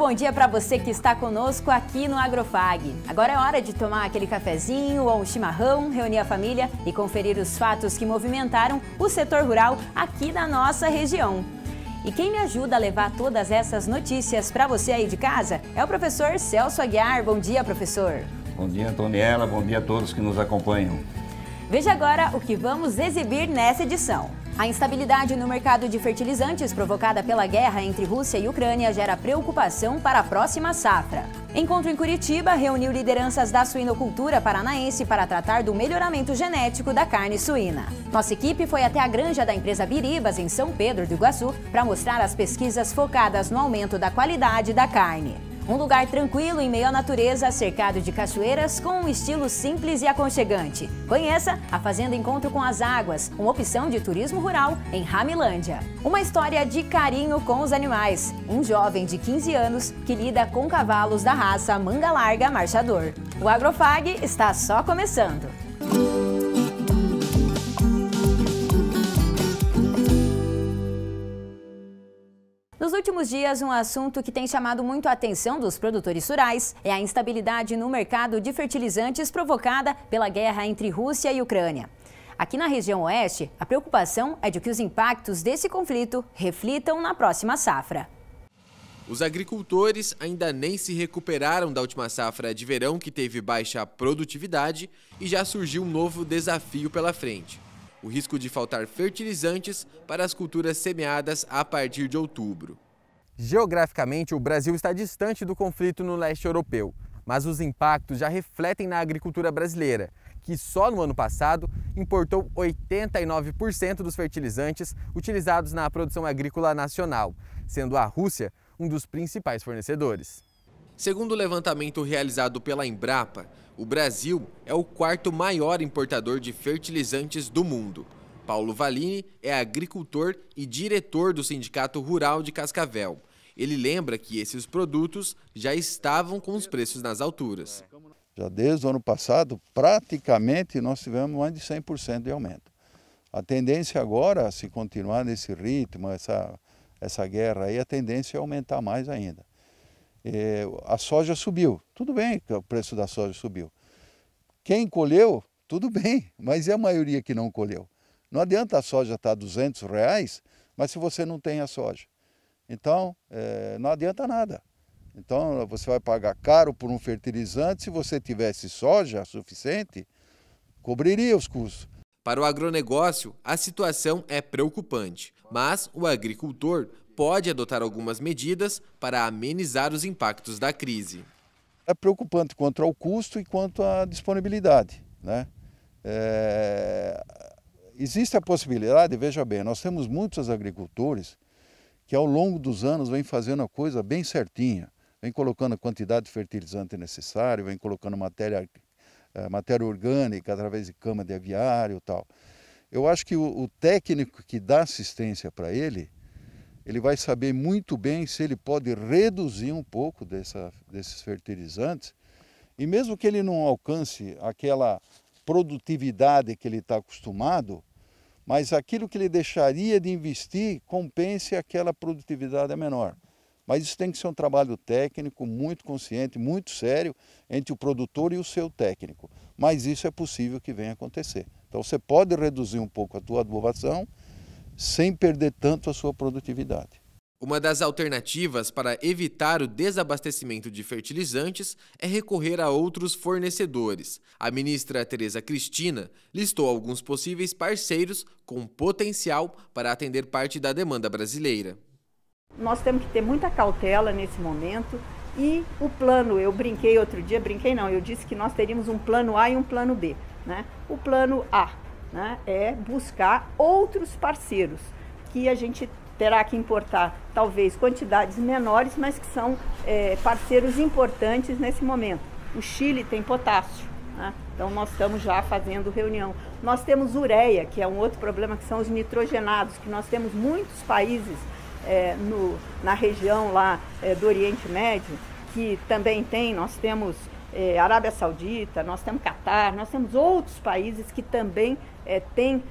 bom dia para você que está conosco aqui no Agrofag. Agora é hora de tomar aquele cafezinho ou um chimarrão, reunir a família e conferir os fatos que movimentaram o setor rural aqui da nossa região. E quem me ajuda a levar todas essas notícias para você aí de casa é o professor Celso Aguiar. Bom dia, professor. Bom dia, Antoniela. Bom dia a todos que nos acompanham. Veja agora o que vamos exibir nessa edição. A instabilidade no mercado de fertilizantes provocada pela guerra entre Rússia e Ucrânia gera preocupação para a próxima safra. Encontro em Curitiba reuniu lideranças da suinocultura paranaense para tratar do melhoramento genético da carne suína. Nossa equipe foi até a granja da empresa Biribas, em São Pedro do Iguaçu, para mostrar as pesquisas focadas no aumento da qualidade da carne. Um lugar tranquilo em meio à natureza, cercado de cachoeiras, com um estilo simples e aconchegante. Conheça a Fazenda Encontro com as Águas, uma opção de turismo rural em Ramilândia. Uma história de carinho com os animais. Um jovem de 15 anos que lida com cavalos da raça Manga Larga Marchador. O Agrofag está só começando. Nos últimos dias, um assunto que tem chamado muito a atenção dos produtores rurais é a instabilidade no mercado de fertilizantes provocada pela guerra entre Rússia e Ucrânia. Aqui na região oeste, a preocupação é de que os impactos desse conflito reflitam na próxima safra. Os agricultores ainda nem se recuperaram da última safra de verão, que teve baixa produtividade, e já surgiu um novo desafio pela frente: o risco de faltar fertilizantes para as culturas semeadas a partir de outubro. Geograficamente, o Brasil está distante do conflito no leste europeu, mas os impactos já refletem na agricultura brasileira, que só no ano passado importou 89% dos fertilizantes utilizados na produção agrícola nacional, sendo a Rússia um dos principais fornecedores. Segundo o levantamento realizado pela Embrapa, o Brasil é o quarto maior importador de fertilizantes do mundo. Paulo Valini é agricultor e diretor do Sindicato Rural de Cascavel. Ele lembra que esses produtos já estavam com os preços nas alturas. Já desde o ano passado, praticamente, nós tivemos mais de 100% de aumento. A tendência agora, se continuar nesse ritmo, essa guerra aí, a tendência é aumentar mais ainda. A soja subiu, tudo bem que o preço da soja subiu. Quem colheu, tudo bem, mas e a maioria que não colheu? Não adianta a soja estar R$200, mas se você não tem a soja. Então, não adianta nada. Então, você vai pagar caro por um fertilizante. Se você tivesse soja suficiente, cobriria os custos. Para o agronegócio, a situação é preocupante, mas o agricultor pode adotar algumas medidas para amenizar os impactos da crise. É preocupante quanto ao custo e quanto à disponibilidade, né? Existe a possibilidade, veja bem, nós temos muitos agricultores que ao longo dos anos vêm fazendo a coisa bem certinha, vem colocando a quantidade de fertilizante necessária, vem colocando matéria orgânica através de cama de aviário e tal. Eu acho que o técnico que dá assistência para ele vai saber muito bem se ele pode reduzir um pouco desses fertilizantes, e mesmo que ele não alcance aquela produtividade que ele está acostumado, mas aquilo que ele deixaria de investir compense aquela produtividade menor. Mas isso tem que ser um trabalho técnico muito consciente, muito sério, entre o produtor e o seu técnico. Mas isso é possível que venha acontecer. Então você pode reduzir um pouco a tua adubação sem perder tanto a sua produtividade. Uma das alternativas para evitar o desabastecimento de fertilizantes é recorrer a outros fornecedores. A ministra Tereza Cristina listou alguns possíveis parceiros com potencial para atender parte da demanda brasileira. Nós temos que ter muita cautela nesse momento e o plano, eu disse que nós teríamos um plano A e um plano B, né? O plano A, né, é buscar outros parceiros que a gente terá que importar talvez quantidades menores, mas que são parceiros importantes nesse momento. O Chile tem potássio, né? Então nós estamos já fazendo reunião. Nós temos ureia, que é um outro problema, que são os nitrogenados, que nós temos muitos países na região lá do Oriente Médio, que também tem, nós temos Arábia Saudita, nós temos Catar, nós temos outros países que também têm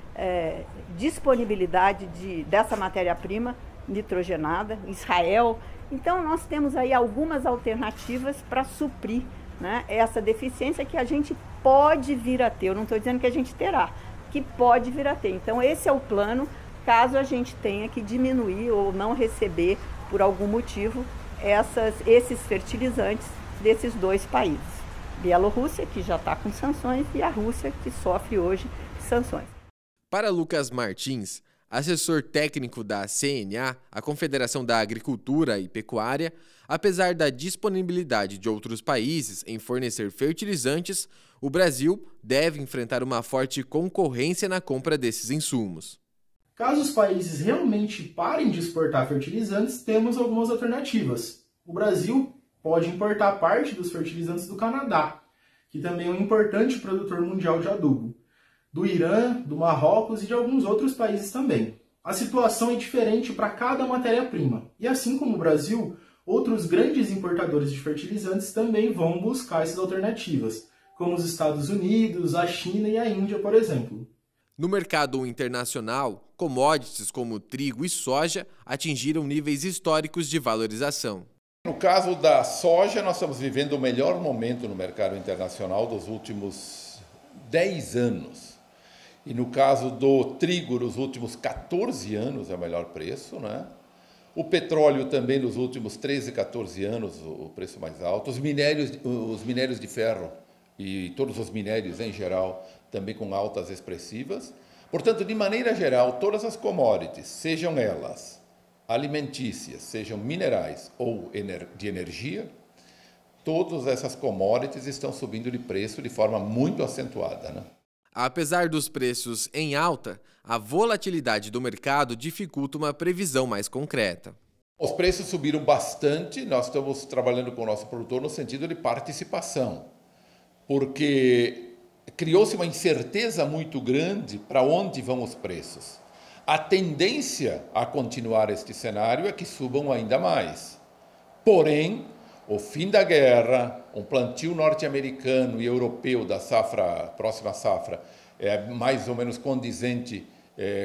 disponibilidade dessa matéria-prima nitrogenada, Israel. Então nós temos aí algumas alternativas para suprir, né, essa deficiência que a gente pode vir a ter. Eu não estou dizendo que a gente terá, que pode vir a ter. Então esse é o plano, caso a gente tenha que diminuir ou não receber, por algum motivo, esses fertilizantes desses dois países. Bielorrússia, que já está com sanções, e a Rússia, que sofre hoje sanções. Para Lucas Martins, assessor técnico da CNA, a Confederação da Agricultura e Pecuária, apesar da disponibilidade de outros países em fornecer fertilizantes, o Brasil deve enfrentar uma forte concorrência na compra desses insumos. Caso os países realmente parem de exportar fertilizantes, temos algumas alternativas. O Brasil pode importar parte dos fertilizantes do Canadá, que também é um importante produtor mundial de adubo, do Irã, do Marrocos e de alguns outros países também. A situação é diferente para cada matéria-prima. E assim como o Brasil, outros grandes importadores de fertilizantes também vão buscar essas alternativas, como os Estados Unidos, a China e a Índia, por exemplo. No mercado internacional, commodities como trigo e soja atingiram níveis históricos de valorização. No caso da soja, nós estamos vivendo o melhor momento no mercado internacional dos últimos 10 anos. E no caso do trigo, nos últimos 14 anos é o melhor preço, né? O petróleo também nos últimos 13, 14 anos, o preço mais alto. Os minérios de ferro e todos os minérios em geral também com altas expressivas. Portanto, de maneira geral, todas as commodities, sejam elas alimentícias, sejam minerais ou de energia, todas essas commodities estão subindo de preço de forma muito acentuada, né? Apesar dos preços em alta, a volatilidade do mercado dificulta uma previsão mais concreta. Os preços subiram bastante, nós estamos trabalhando com o nosso produtor no sentido de participação, porque criou-se uma incerteza muito grande para onde vão os preços. A tendência a continuar este cenário é que subam ainda mais. Porém, o fim da guerra, um plantio norte-americano e europeu da próxima safra, é mais ou menos condizente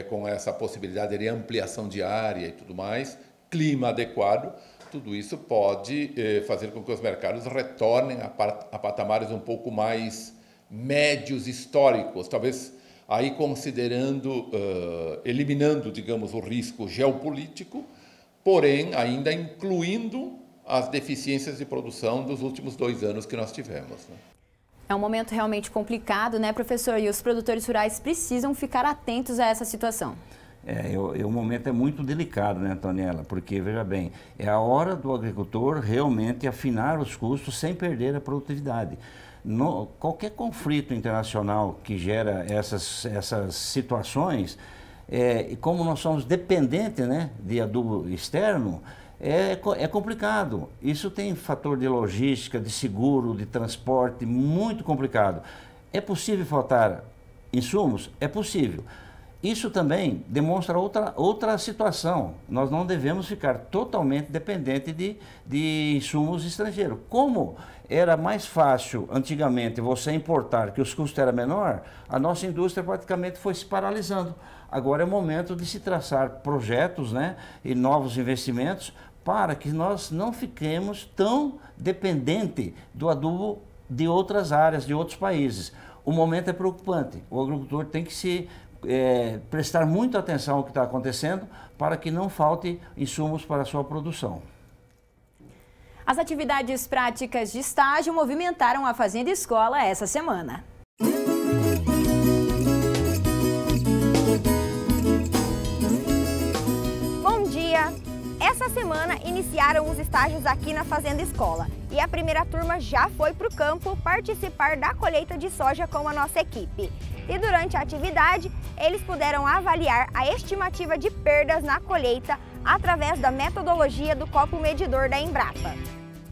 com essa possibilidade de ampliação de área e tudo mais, clima adequado, tudo isso pode fazer com que os mercados retornem a patamares um pouco mais médios históricos, talvez aí considerando, eliminando, digamos, o risco geopolítico, porém ainda incluindo as deficiências de produção dos últimos 2 anos que nós tivemos, né? É um momento realmente complicado, né, professor? E os produtores rurais precisam ficar atentos a essa situação. O momento é muito delicado, né, Antoniela? Porque, veja bem, é a hora do agricultor realmente afinar os custos sem perder a produtividade. Qualquer conflito internacional que gera essas situações, e como nós somos dependentes, né, de adubo externo, é complicado. Isso tem fator de logística, de seguro, de transporte, muito complicado. É possível faltar insumos? É possível. Isso também demonstra outra situação. Nós não devemos ficar totalmente dependentes de insumos estrangeiros. Como era mais fácil antigamente você importar, que os custos eram menores, a nossa indústria praticamente foi se paralisando. Agora é o momento de se traçar projetos, né, e novos investimentos para que nós não fiquemos tão dependentes do adubo de outras áreas, de outros países. O momento é preocupante. O agricultor tem que prestar muita atenção ao que está acontecendo para que não falte insumos para a sua produção. As atividades práticas de estágio movimentaram a Fazenda Escola essa semana. Bom dia! Essa semana iniciaram os estágios aqui na Fazenda Escola e a primeira turma já foi para o campo participar da colheita de soja com a nossa equipe. E durante a atividade, eles puderam avaliar a estimativa de perdas na colheita através da metodologia do copo medidor da Embrapa.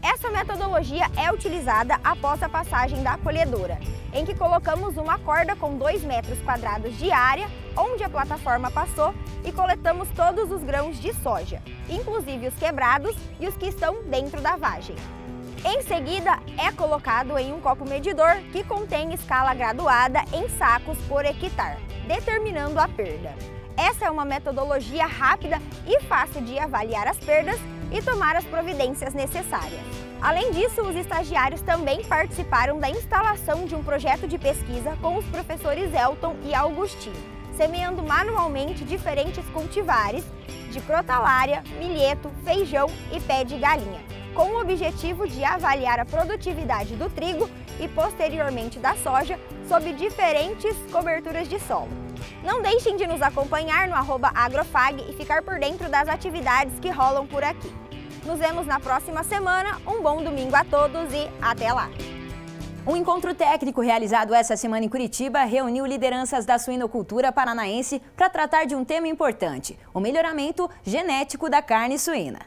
Essa metodologia é utilizada após a passagem da colhedora, em que colocamos uma corda com 2 metros quadrados de área, onde a plataforma passou, e coletamos todos os grãos de soja, inclusive os quebrados e os que estão dentro da vagem. Em seguida, é colocado em um copo medidor que contém escala graduada em sacos por hectare, determinando a perda. Essa é uma metodologia rápida e fácil de avaliar as perdas, e tomar as providências necessárias. Além disso, os estagiários também participaram da instalação de um projeto de pesquisa com os professores Elton e Augustinho, semeando manualmente diferentes cultivares de crotalária, milheto, feijão e pé de galinha, com o objetivo de avaliar a produtividade do trigo e posteriormente da soja sob diferentes coberturas de solo. Não deixem de nos acompanhar no @agrofag e ficar por dentro das atividades que rolam por aqui. Nos vemos na próxima semana, um bom domingo a todos e até lá! Um encontro técnico realizado essa semana em Curitiba reuniu lideranças da suinocultura paranaense para tratar de um tema importante, o melhoramento genético da carne suína.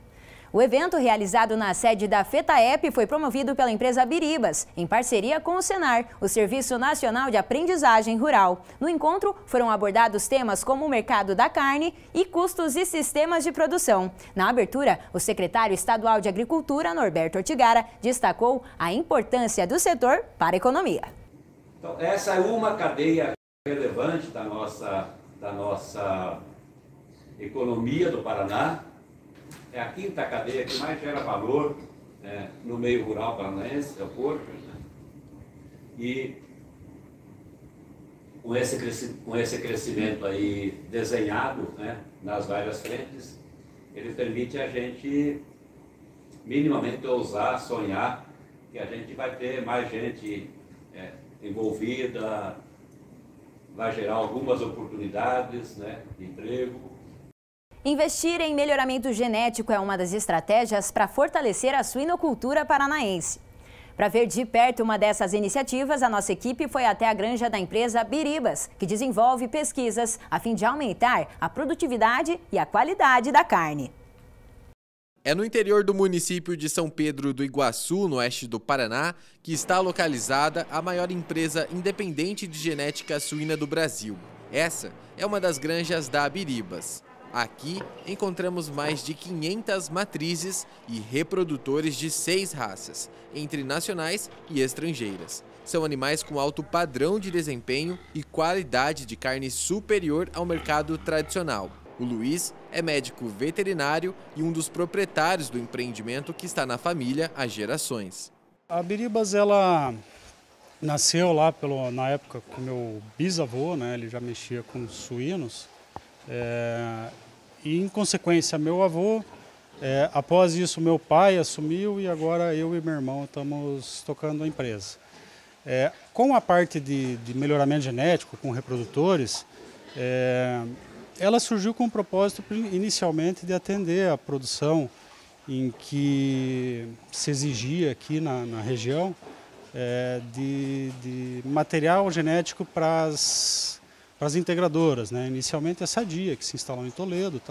O evento, realizado na sede da FETAEP, foi promovido pela empresa Biribas, em parceria com o Senar, o Serviço Nacional de Aprendizagem Rural. No encontro, foram abordados temas como o mercado da carne e custos e sistemas de produção. Na abertura, o secretário estadual de Agricultura, Norberto Ortigara, destacou a importância do setor para a economia. Então, essa é uma cadeia relevante da nossa economia do Paraná. É a quinta cadeia que mais gera valor no meio rural paranaense, é o porco. E com esse crescimento aí desenhado nas várias frentes, ele permite a gente minimamente ousar, sonhar que a gente vai ter mais gente envolvida, vai gerar algumas oportunidades de emprego. Investir em melhoramento genético é uma das estratégias para fortalecer a suinocultura paranaense. Para ver de perto uma dessas iniciativas, a nossa equipe foi até a granja da empresa Biribas, que desenvolve pesquisas a fim de aumentar a produtividade e a qualidade da carne. É no interior do município de São Pedro do Iguaçu, no oeste do Paraná, que está localizada a maior empresa independente de genética suína do Brasil. Essa é uma das granjas da Biribas. Aqui encontramos mais de 500 matrizes e reprodutores de 6 raças, entre nacionais e estrangeiras. São animais com alto padrão de desempenho e qualidade de carne superior ao mercado tradicional. O Luiz é médico veterinário e um dos proprietários do empreendimento que está na família há gerações. A Biribas, ela nasceu lá na época com meu bisavô, ele já mexia com suínos. E, em consequência, meu avô, após isso, meu pai assumiu e agora eu e meu irmão estamos tocando a empresa. Com a parte de melhoramento genético, com reprodutores, ela surgiu com o propósito, inicialmente, de atender a produção em que se exigia aqui na região de material genético para as integradoras, Inicialmente a Sadia, que se instalou em Toledo,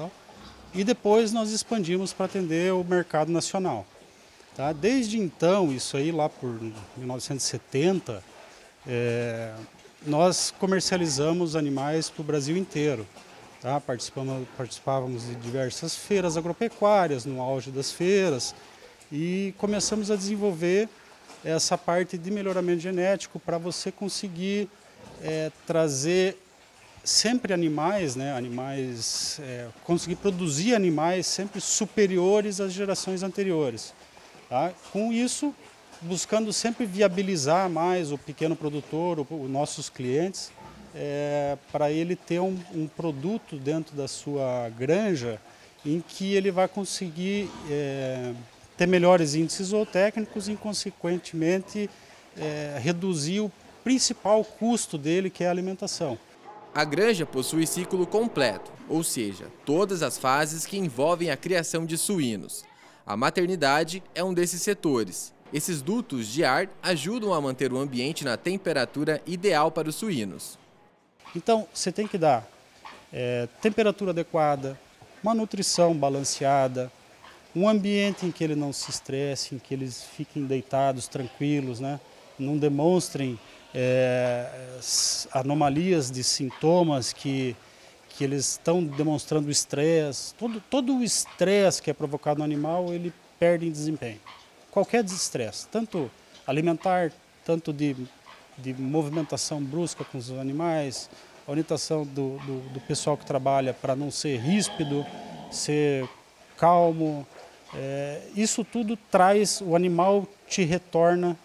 e depois nós expandimos para atender o mercado nacional. Desde então, isso aí lá por 1970, nós comercializamos animais para o Brasil inteiro. Participávamos de diversas feiras agropecuárias, no auge das feiras, e começamos a desenvolver essa parte de melhoramento genético para você conseguir trazer sempre animais, conseguir produzir animais sempre superiores às gerações anteriores. Com isso, buscando sempre viabilizar mais o pequeno produtor, os nossos clientes, para ele ter um produto dentro da sua granja em que ele vai conseguir ter melhores índices zootécnicos e, consequentemente, reduzir o principal custo dele, que é a alimentação. A granja possui ciclo completo, ou seja, todas as fases que envolvem a criação de suínos. A maternidade é um desses setores. Esses dutos de ar ajudam a manter o ambiente na temperatura ideal para os suínos. Então, você tem que dar temperatura adequada, uma nutrição balanceada, um ambiente em que ele não se estresse, em que eles fiquem deitados, tranquilos, não demonstrem anomalias de sintomas que eles estão demonstrando estresse. Todo o estresse que é provocado no animal, ele perde em desempenho. Qualquer estresse, tanto alimentar, tanto de movimentação brusca com os animais, a orientação do pessoal que trabalha para não ser ríspido, ser calmo, Isso tudo traz, o animal te retorna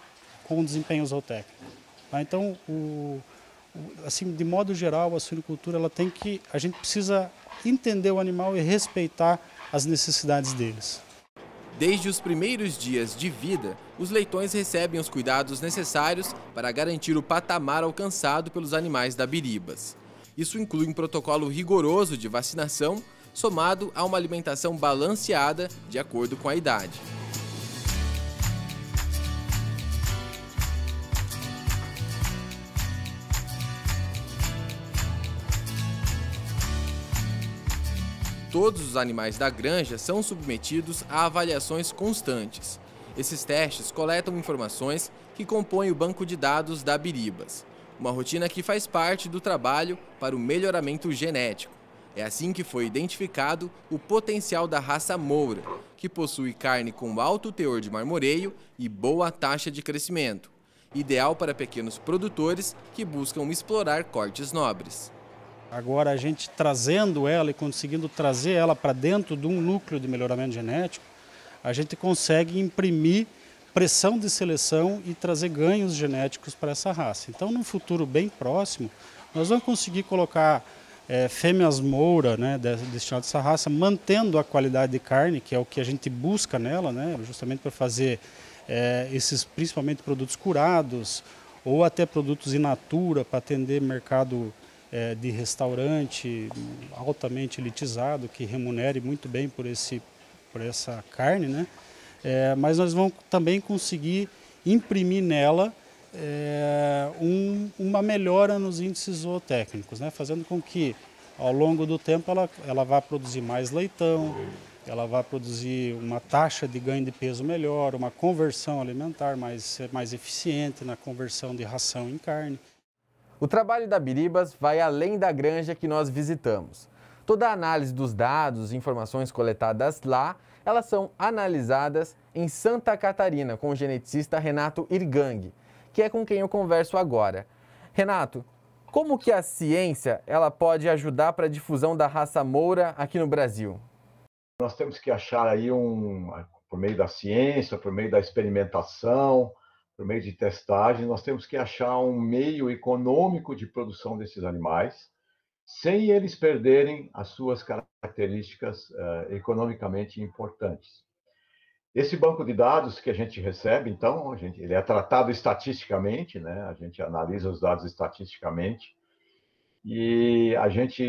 com um desempenho zootécnico. Tá? Então, assim, de modo geral, a suinicultura, a gente precisa entender o animal e respeitar as necessidades deles. Desde os primeiros dias de vida, os leitões recebem os cuidados necessários para garantir o patamar alcançado pelos animais da Biribas. Isso inclui um protocolo rigoroso de vacinação, somado a uma alimentação balanceada de acordo com a idade. Todos os animais da granja são submetidos a avaliações constantes. Esses testes coletam informações que compõem o banco de dados da Biribas, uma rotina que faz parte do trabalho para o melhoramento genético. É assim que foi identificado o potencial da raça Moura, que possui carne com alto teor de marmoreio e boa taxa de crescimento, ideal para pequenos produtores que buscam explorar cortes nobres. Agora, a gente trazendo ela e conseguindo trazer ela para dentro de um núcleo de melhoramento genético, a gente consegue imprimir pressão de seleção e trazer ganhos genéticos para essa raça. Então, num futuro bem próximo, nós vamos conseguir colocar fêmeas Moura, né, destinadas a essa raça, mantendo a qualidade de carne, que é o que a gente busca nela, né, justamente para fazer esses, principalmente, produtos curados, ou até produtos in natura, para atender mercado de restaurante altamente elitizado, que remunere muito bem por essa carne, né? Mas nós vamos também conseguir imprimir nela uma melhora nos índices zootécnicos, né? Fazendo com que, ao longo do tempo, ela vá produzir mais leitão, ela vai produzir uma taxa de ganho de peso melhor, uma conversão alimentar mais eficiente na conversão de ração em carne. O trabalho da Biribas vai além da granja que nós visitamos. Toda a análise dos dados e informações coletadas lá, elas são analisadas em Santa Catarina com o geneticista Renato Irgang, que é com quem eu converso agora. Renato, como que a ciência ela pode ajudar para a difusão da raça Moura aqui no Brasil? Nós temos que achar aí por meio da ciência, por meio da experimentação, por meio de testagem, nós temos que achar um meio econômico de produção desses animais, sem eles perderem as suas características economicamente importantes. Esse banco de dados que a gente recebe, então, ele é tratado estatisticamente, né? A gente analisa os dados estatisticamente e a gente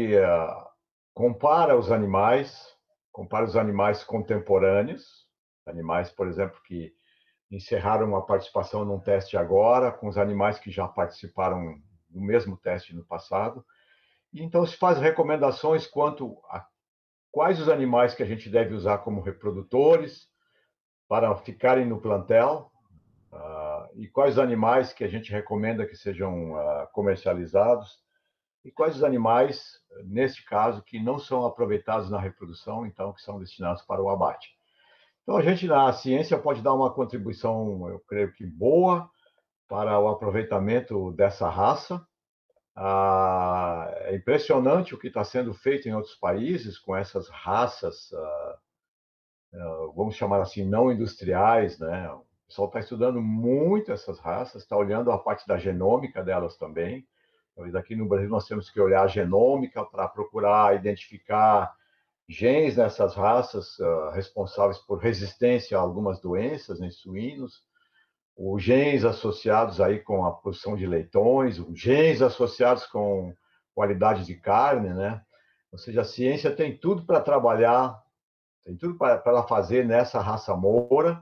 compara os animais contemporâneos, animais, por exemplo, que encerraram uma participação num teste agora, com os animais que já participaram do mesmo teste no passado. E então se faz recomendações quanto a quais os animais que a gente deve usar como reprodutores para ficarem no plantel, e quais os animais que a gente recomenda que sejam comercializados, e quais os animais, neste caso, que não são aproveitados na reprodução, então que são destinados para o abate. Então, a ciência pode dar uma contribuição, eu creio que boa, para o aproveitamento dessa raça. É impressionante o que está sendo feito em outros países com essas raças, vamos chamar assim, não industriais, né? O pessoal está estudando muito essas raças, está olhando a parte da genômica delas também. Então, aqui no Brasil nós temos que olhar a genômica para procurar identificar genes nessas raças responsáveis por resistência a algumas doenças em suínos, os genes associados aí com a produção de leitões, os genes associados com qualidade de carne, né? Ou seja, a ciência tem tudo para trabalhar, tem tudo para ela fazer nessa raça Moura,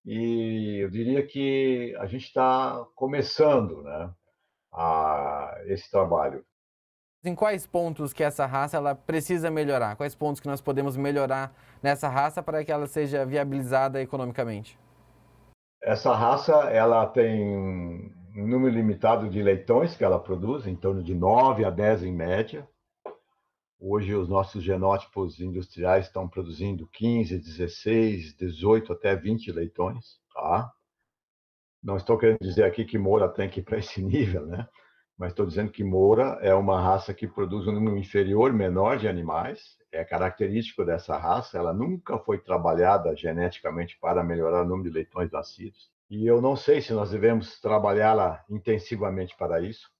e eu diria que a gente está começando, né, esse trabalho. Em quais pontos que essa raça ela precisa melhorar? Quais pontos que nós podemos melhorar nessa raça para que ela seja viabilizada economicamente? Essa raça ela tem um número limitado de leitões que ela produz, em torno de 9 a 10 em média. Hoje os nossos genótipos industriais estão produzindo 15, 16, 18 até 20 leitões. Tá? Não estou querendo dizer aqui que Moura tem que ir para esse nível, né? mas estou dizendo que Moura é uma raça que produz um número inferior, menor de animais. É característico dessa raça, ela nunca foi trabalhada geneticamente para melhorar o número de leitões nascidos. E eu não sei se nós devemos trabalhá-la intensivamente para isso,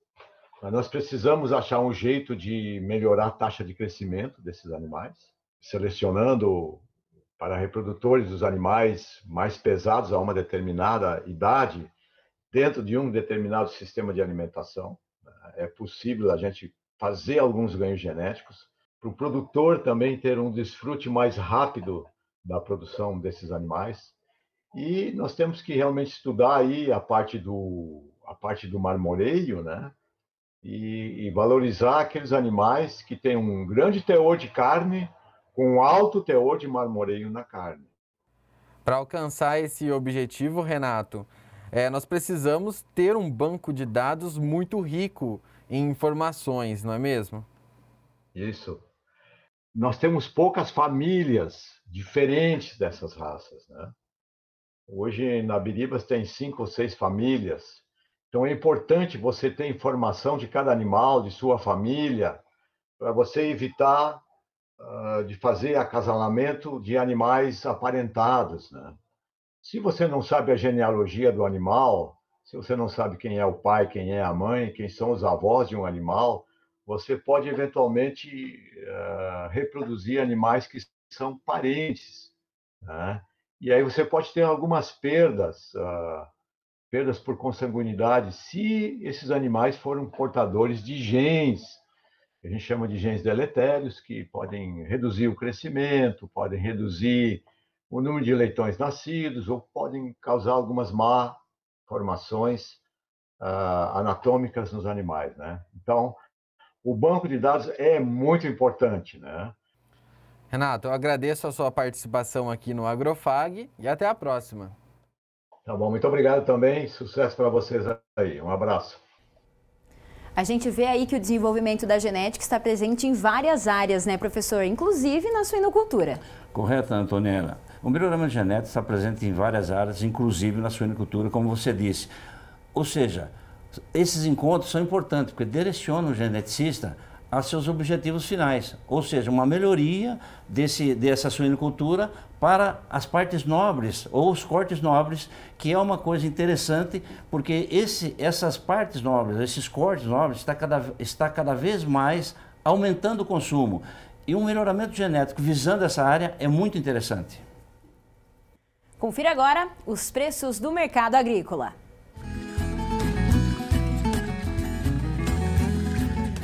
mas nós precisamos achar um jeito de melhorar a taxa de crescimento desses animais, selecionando para reprodutores dos animais mais pesados a uma determinada idade, dentro de um determinado sistema de alimentação. É possível a gente fazer alguns ganhos genéticos, para o produtor também ter um desfrute mais rápido da produção desses animais. E nós temos que realmente estudar aí a parte do marmoreio, né? E valorizar aqueles animais que têm um grande teor de carne com um alto teor de marmoreio na carne. Para alcançar esse objetivo, Renato, nós precisamos ter um banco de dados muito rico em informações, não é mesmo? Isso. Nós temos poucas famílias diferentes dessas raças, né? Hoje, na Biribas, tem 5 ou 6 famílias. Então, é importante você ter informação de cada animal, de sua família, para você evitar de fazer acasalamento de animais aparentados, né? Se você não sabe a genealogia do animal, se você não sabe quem é o pai, quem é a mãe, quem são os avós de um animal, você pode eventualmente reproduzir animais que são parentes, né? E aí você pode ter algumas perdas por consanguinidade, se esses animais foram portadores de genes, que a gente chama de genes deletérios, que podem reduzir o crescimento, podem reduzir o número de leitões nascidos, ou podem causar algumas malformações anatômicas nos animais, né? Então, o banco de dados é muito importante, né? Renato, eu agradeço a sua participação aqui no Agrofag e até a próxima. Tá bom, muito obrigado também. Sucesso para vocês aí. Um abraço. A gente vê aí que o desenvolvimento da genética está presente em várias áreas, né, professor? Inclusive na suinocultura. Correto, Antoniela. O melhoramento genético está presente em várias áreas, inclusive na suinocultura, como você disse. Ou seja, esses encontros são importantes, porque direcionam o geneticista a seus objetivos finais, ou seja, uma melhoria dessa suinocultura para as partes nobres ou os cortes nobres, que é uma coisa interessante, porque essas partes nobres, esses cortes nobres, está cada vez mais aumentando o consumo. E um melhoramento genético visando essa área é muito interessante. Confira agora os preços do mercado agrícola.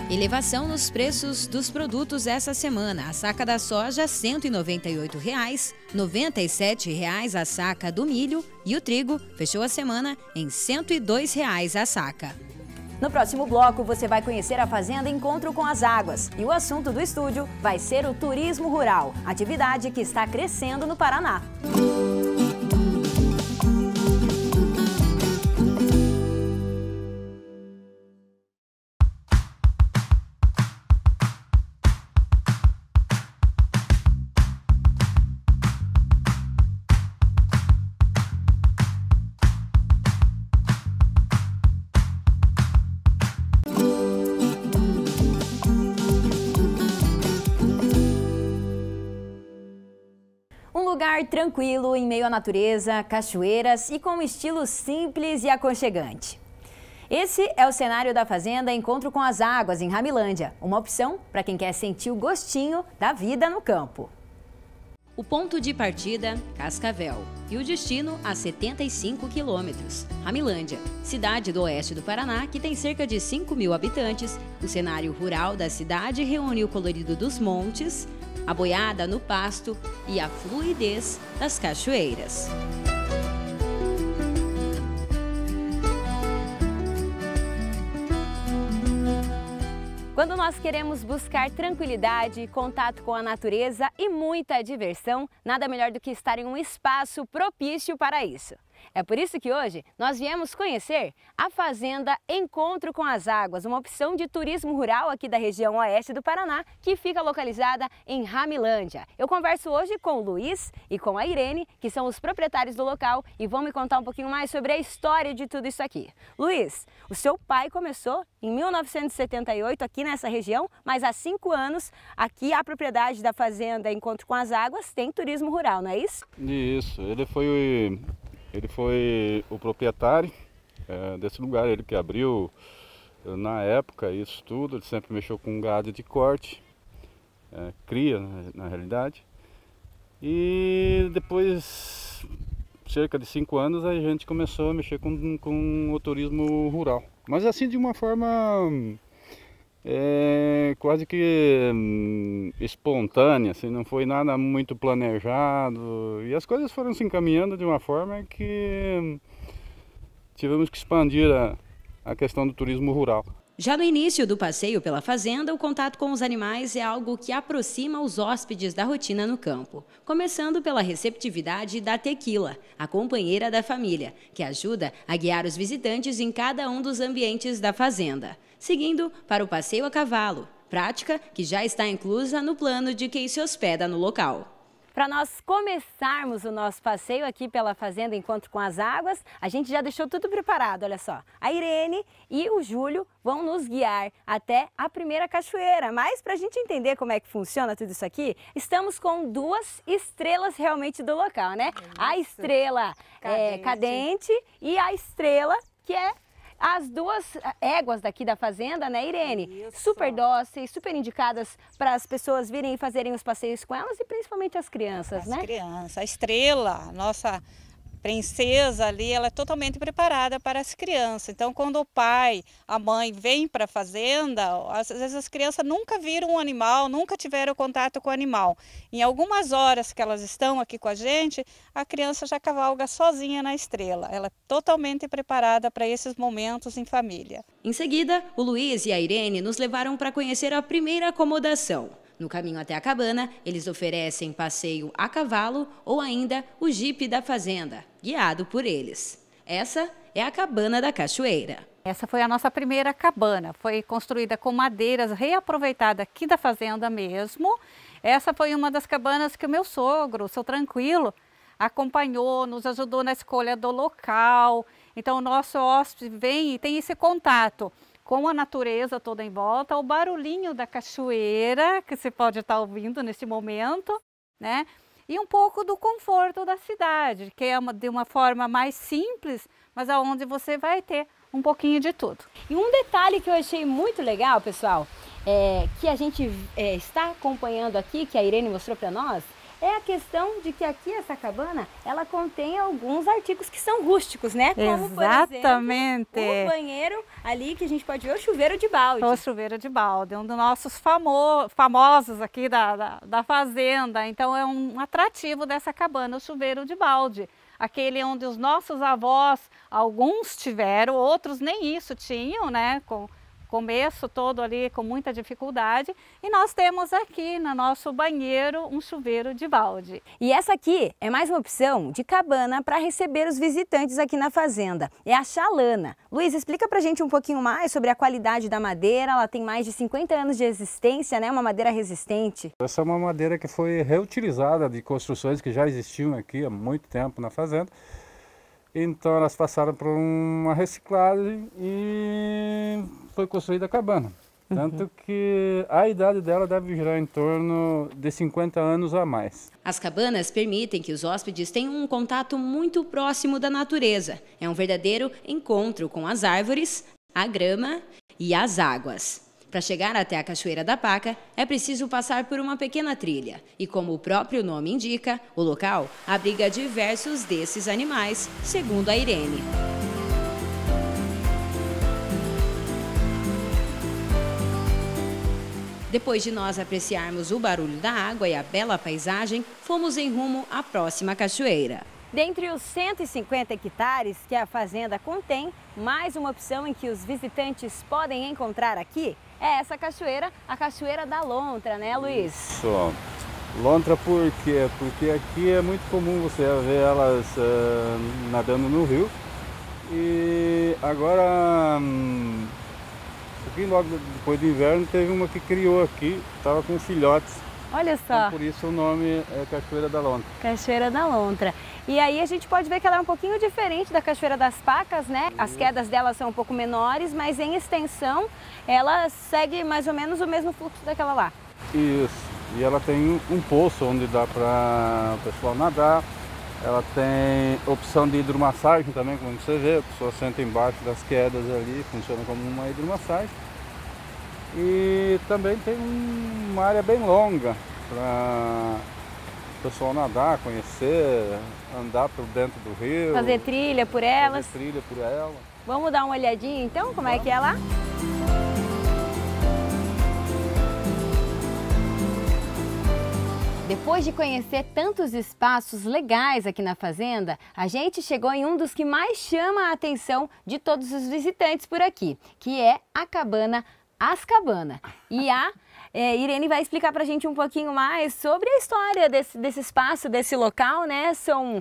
Elevação nos preços dos produtos essa semana. A saca da soja R$ 198,00, R$ 97,00 a saca do milho e o trigo fechou a semana em R$ 102,00 a saca. No próximo bloco você vai conhecer a Fazenda Encontro com as Águas e o assunto do estúdio vai ser o turismo rural, atividade que está crescendo no Paraná. Lugar tranquilo, em meio à natureza, cachoeiras e com um estilo simples e aconchegante. Esse é o cenário da Fazenda Encontro com as Águas, em Ramilândia. Uma opção para quem quer sentir o gostinho da vida no campo. O ponto de partida, Cascavel, e o destino a 75 quilômetros, Ramilândia, cidade do oeste do Paraná que tem cerca de 5.000 habitantes. O cenário rural da cidade reúne o colorido dos montes, a boiada no pasto e a fluidez das cachoeiras. Quando nós queremos buscar tranquilidade, contato com a natureza e muita diversão, nada melhor do que estar em um espaço propício para isso. É por isso que hoje nós viemos conhecer a Fazenda Encontro com as Águas, uma opção de turismo rural aqui da região oeste do Paraná, que fica localizada em Ramilândia. Eu converso hoje com o Luiz e com a Irene, que são os proprietários do local, e vão me contar um pouquinho mais sobre a história de tudo isso aqui. Luiz, o seu pai começou em 1978 aqui nessa região, mas há 5 anos aqui a propriedade da Fazenda Encontro com as Águas tem turismo rural, não é isso? Isso, ele foi o proprietário desse lugar, ele que abriu na época isso tudo, ele sempre mexeu com gado de corte, cria na realidade. E depois, cerca de 5 anos, a gente começou a mexer com o turismo rural. Mas assim de uma forma quase que espontânea, assim, não foi nada muito planejado. E as coisas foram se encaminhando de uma forma que tivemos que expandir a questão do turismo rural. Já no início do passeio pela fazenda, o contato com os animais é algo que aproxima os hóspedes da rotina no campo. Começando pela receptividade da Tequila, a companheira da família, que ajuda a guiar os visitantes em cada um dos ambientes da fazenda. Seguindo para o passeio a cavalo, prática que já está inclusa no plano de quem se hospeda no local. Para nós começarmos o nosso passeio aqui pela Fazenda Encontro com as Águas, a gente já deixou tudo preparado, olha só. A Irene e o Júlio vão nos guiar até a primeira cachoeira. Mas para a gente entender como é que funciona tudo isso aqui, estamos com 2 estrelas realmente do local, né? A estrela cadente e a estrela que é as 2 éguas daqui da fazenda, né, Irene? Isso. Super dóceis, super indicadas para as pessoas virem e fazerem os passeios com elas e principalmente as crianças, né? As crianças. A estrela, nossa princesa ali, ela é totalmente preparada para as crianças. Então, quando o pai, a mãe vem para a fazenda, às vezes as crianças nunca viram um animal, nunca tiveram contato com o animal. Em algumas horas que elas estão aqui com a gente, a criança já cavalga sozinha na estrela. Ela é totalmente preparada para esses momentos em família. Em seguida, o Luiz e a Irene nos levaram para conhecer a primeira acomodação. No caminho até a cabana, eles oferecem passeio a cavalo ou ainda o jipe da fazenda, guiado por eles. Essa é a cabana da cachoeira. Essa foi a nossa primeira cabana, foi construída com madeiras reaproveitadas aqui da fazenda mesmo. Essa foi uma das cabanas que o meu sogro, o seu Tranquilo, acompanhou, nos ajudou na escolha do local. Então o nosso hóspede vem e tem esse contato com a natureza toda em volta, o barulhinho da cachoeira, que você pode estar ouvindo nesse momento, né? E um pouco do conforto da cidade, que é de uma forma mais simples, mas aonde você vai ter um pouquinho de tudo. E um detalhe que eu achei muito legal, pessoal, que a gente está acompanhando aqui, que a Irene mostrou para nós, é a questão de que aqui essa cabana, ela contém alguns artigos que são rústicos, né? Como, exatamente. Por exemplo, o banheiro ali que a gente pode ver, o chuveiro de balde. O chuveiro de balde, um dos nossos famosos aqui da fazenda. Então é um atrativo dessa cabana, o chuveiro de balde. Aquele onde os nossos avós, alguns tiveram, outros nem isso tinham, né? Com começo todo ali com muita dificuldade, e nós temos aqui no nosso banheiro um chuveiro de balde. E essa aqui é mais uma opção de cabana para receber os visitantes aqui na fazenda, é a Chalana. Luiz, explica pra gente um pouquinho mais sobre a qualidade da madeira, ela tem mais de 50 anos de existência, né? Uma madeira resistente. Essa é uma madeira que foi reutilizada de construções que já existiam aqui há muito tempo na fazenda. Então elas passaram por uma reciclagem e foi construída a cabana. Tanto que a idade dela deve girar em torno de 50 anos a mais. As cabanas permitem que os hóspedes tenham um contato muito próximo da natureza. É um verdadeiro encontro com as árvores, a grama e as águas. Para chegar até a Cachoeira da Paca, é preciso passar por uma pequena trilha. E como o próprio nome indica, o local abriga diversos desses animais, segundo a Irene. Depois de nós apreciarmos o barulho da água e a bela paisagem, fomos em rumo à próxima cachoeira. Dentre os 150 hectares que a fazenda contém, mais uma opção em que os visitantes podem encontrar aqui é essa cachoeira, a Cachoeira da Lontra, né, Luiz? Isso. Lontra por quê? Porque aqui é muito comum você ver elas nadando no rio. E agora, um pouquinho logo depois do inverno, teve uma que criou aqui, estava com filhotes. Olha só. Então, por isso o nome é Cachoeira da Lontra. Cachoeira da Lontra. E aí a gente pode ver que ela é um pouquinho diferente da Cachoeira das Pacas, né? As quedas dela são um pouco menores, mas em extensão ela segue mais ou menos o mesmo fluxo daquela lá. Isso. E ela tem um poço onde dá para o pessoal nadar. Ela tem opção de hidromassagem também, como você vê. A pessoa senta embaixo das quedas ali, funciona como uma hidromassagem. E também tem uma área bem longa para o pessoal nadar, conhecer, andar por dentro do rio. Fazer trilha por elas. Fazer trilha por ela. Vamos dar uma olhadinha então, como é que é lá? Depois de conhecer tantos espaços legais aqui na fazenda, a gente chegou em um dos que mais chama a atenção de todos os visitantes por aqui, que é a cabana As Cabanas. E a Irene vai explicar pra gente um pouquinho mais sobre a história desse espaço, desse local, né? São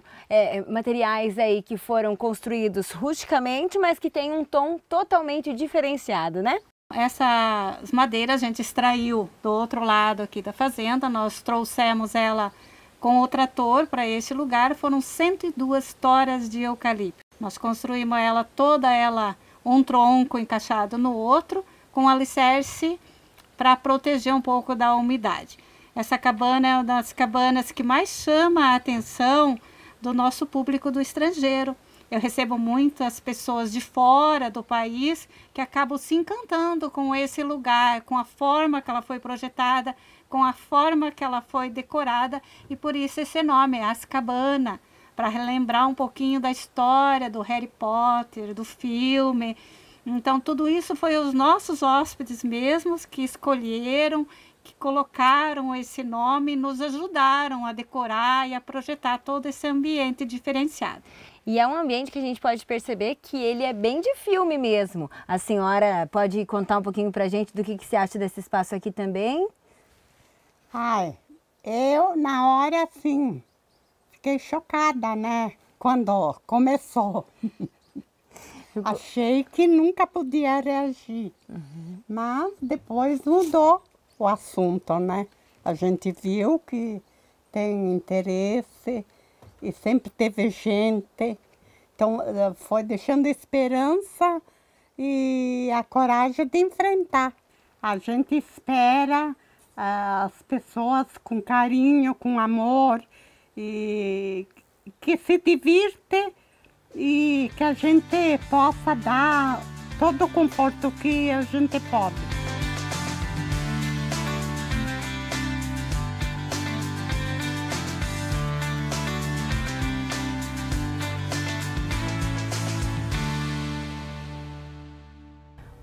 materiais aí que foram construídos rusticamente, mas que têm um tom totalmente diferenciado, né? Essas madeiras a gente extraiu do outro lado aqui da fazenda, nós trouxemos ela com o trator para esse lugar, foram 102 toras de eucalipto. Nós construímos ela toda um tronco encaixado no outro, com alicerce para proteger um pouco da umidade. Essa cabana é uma das cabanas que mais chama a atenção do nosso público do estrangeiro. Eu recebo muitas pessoas de fora do país que acabam se encantando com esse lugar, com a forma que ela foi projetada, com a forma que ela foi decorada, e por isso esse nome, As Cabanas, para relembrar um pouquinho da história do Harry Potter, do filme. Então tudo isso foi os nossos hóspedes mesmos que escolheram, que colocaram esse nome e nos ajudaram a decorar e a projetar todo esse ambiente diferenciado. E é um ambiente que a gente pode perceber que ele é bem de filme mesmo. A senhora pode contar um pouquinho pra gente do que você acha desse espaço aqui também? Ai, eu na hora assim, fiquei chocada, né? Quando começou. Achei que nunca podia reagir. Mas depois mudou o assunto, né? A gente viu que tem interesse e sempre teve gente. Então foi deixando esperança e a coragem de enfrentar. A gente espera as pessoas com carinho, com amor, e que se divirtem e que a gente possa dar todo o conforto que a gente pode.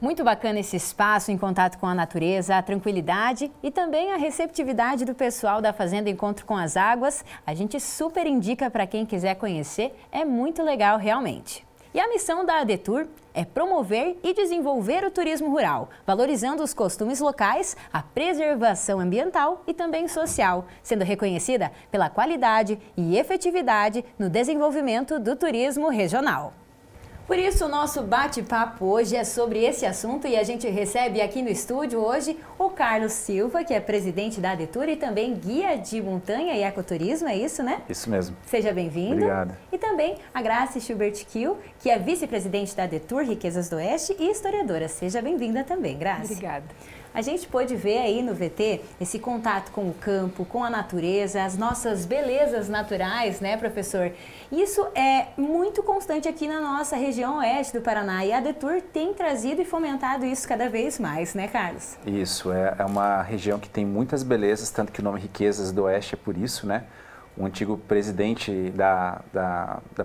Muito bacana esse espaço em contato com a natureza, a tranquilidade e também a receptividade do pessoal da Fazenda Encontro com as Águas. A gente super indica para quem quiser conhecer, é muito legal realmente. E a missão da ADETUR é promover e desenvolver o turismo rural, valorizando os costumes locais, a preservação ambiental e também social, sendo reconhecida pela qualidade e efetividade no desenvolvimento do turismo regional. Por isso, o nosso bate-papo hoje é sobre esse assunto e a gente recebe aqui no estúdio hoje o Carlos Silva, que é presidente da ADETUR e também guia de montanha e ecoturismo, é isso, né? Isso mesmo. Seja bem-vindo. Obrigado. E também a Grace Schubert Kiel, que é vice-presidente da ADETUR Riquezas do Oeste e historiadora. Seja bem-vinda também, Grace. Obrigada. A gente pôde ver aí no VT esse contato com o campo, com a natureza, as nossas belezas naturais, né, professor? Isso é muito constante aqui na nossa região oeste do Paraná e a ADETUR tem trazido e fomentado isso cada vez mais, né, Carlos? Isso, é uma região que tem muitas belezas, tanto que o nome Riquezas do Oeste é por isso, né? O antigo presidente da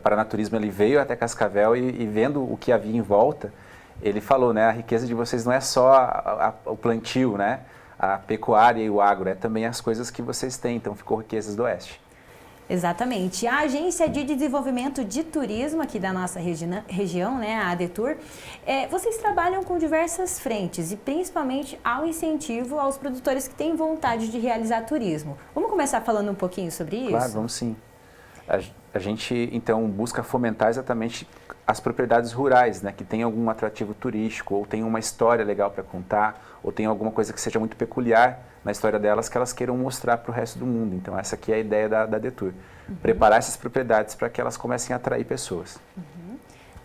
Paranaturismo, ele veio até Cascavel e vendo o que havia em volta, ele falou, né, a riqueza de vocês não é só o plantio, né, a pecuária e o agro, é também as coisas que vocês têm, então ficou Riquezas do Oeste. Exatamente. A Agência de Desenvolvimento de Turismo aqui da nossa região, né, a ADETUR, vocês trabalham com diversas frentes e principalmente ao incentivo aos produtores que têm vontade de realizar turismo. Vamos começar falando um pouquinho sobre isso? Claro, vamos sim. A gente, então, busca fomentar exatamente as propriedades rurais, né, que tem algum atrativo turístico, ou tem uma história legal para contar, ou tem alguma coisa que seja muito peculiar na história delas que elas queiram mostrar para o resto do mundo. Então, essa aqui é a ideia da ADETUR. Preparar essas propriedades para que elas comecem a atrair pessoas.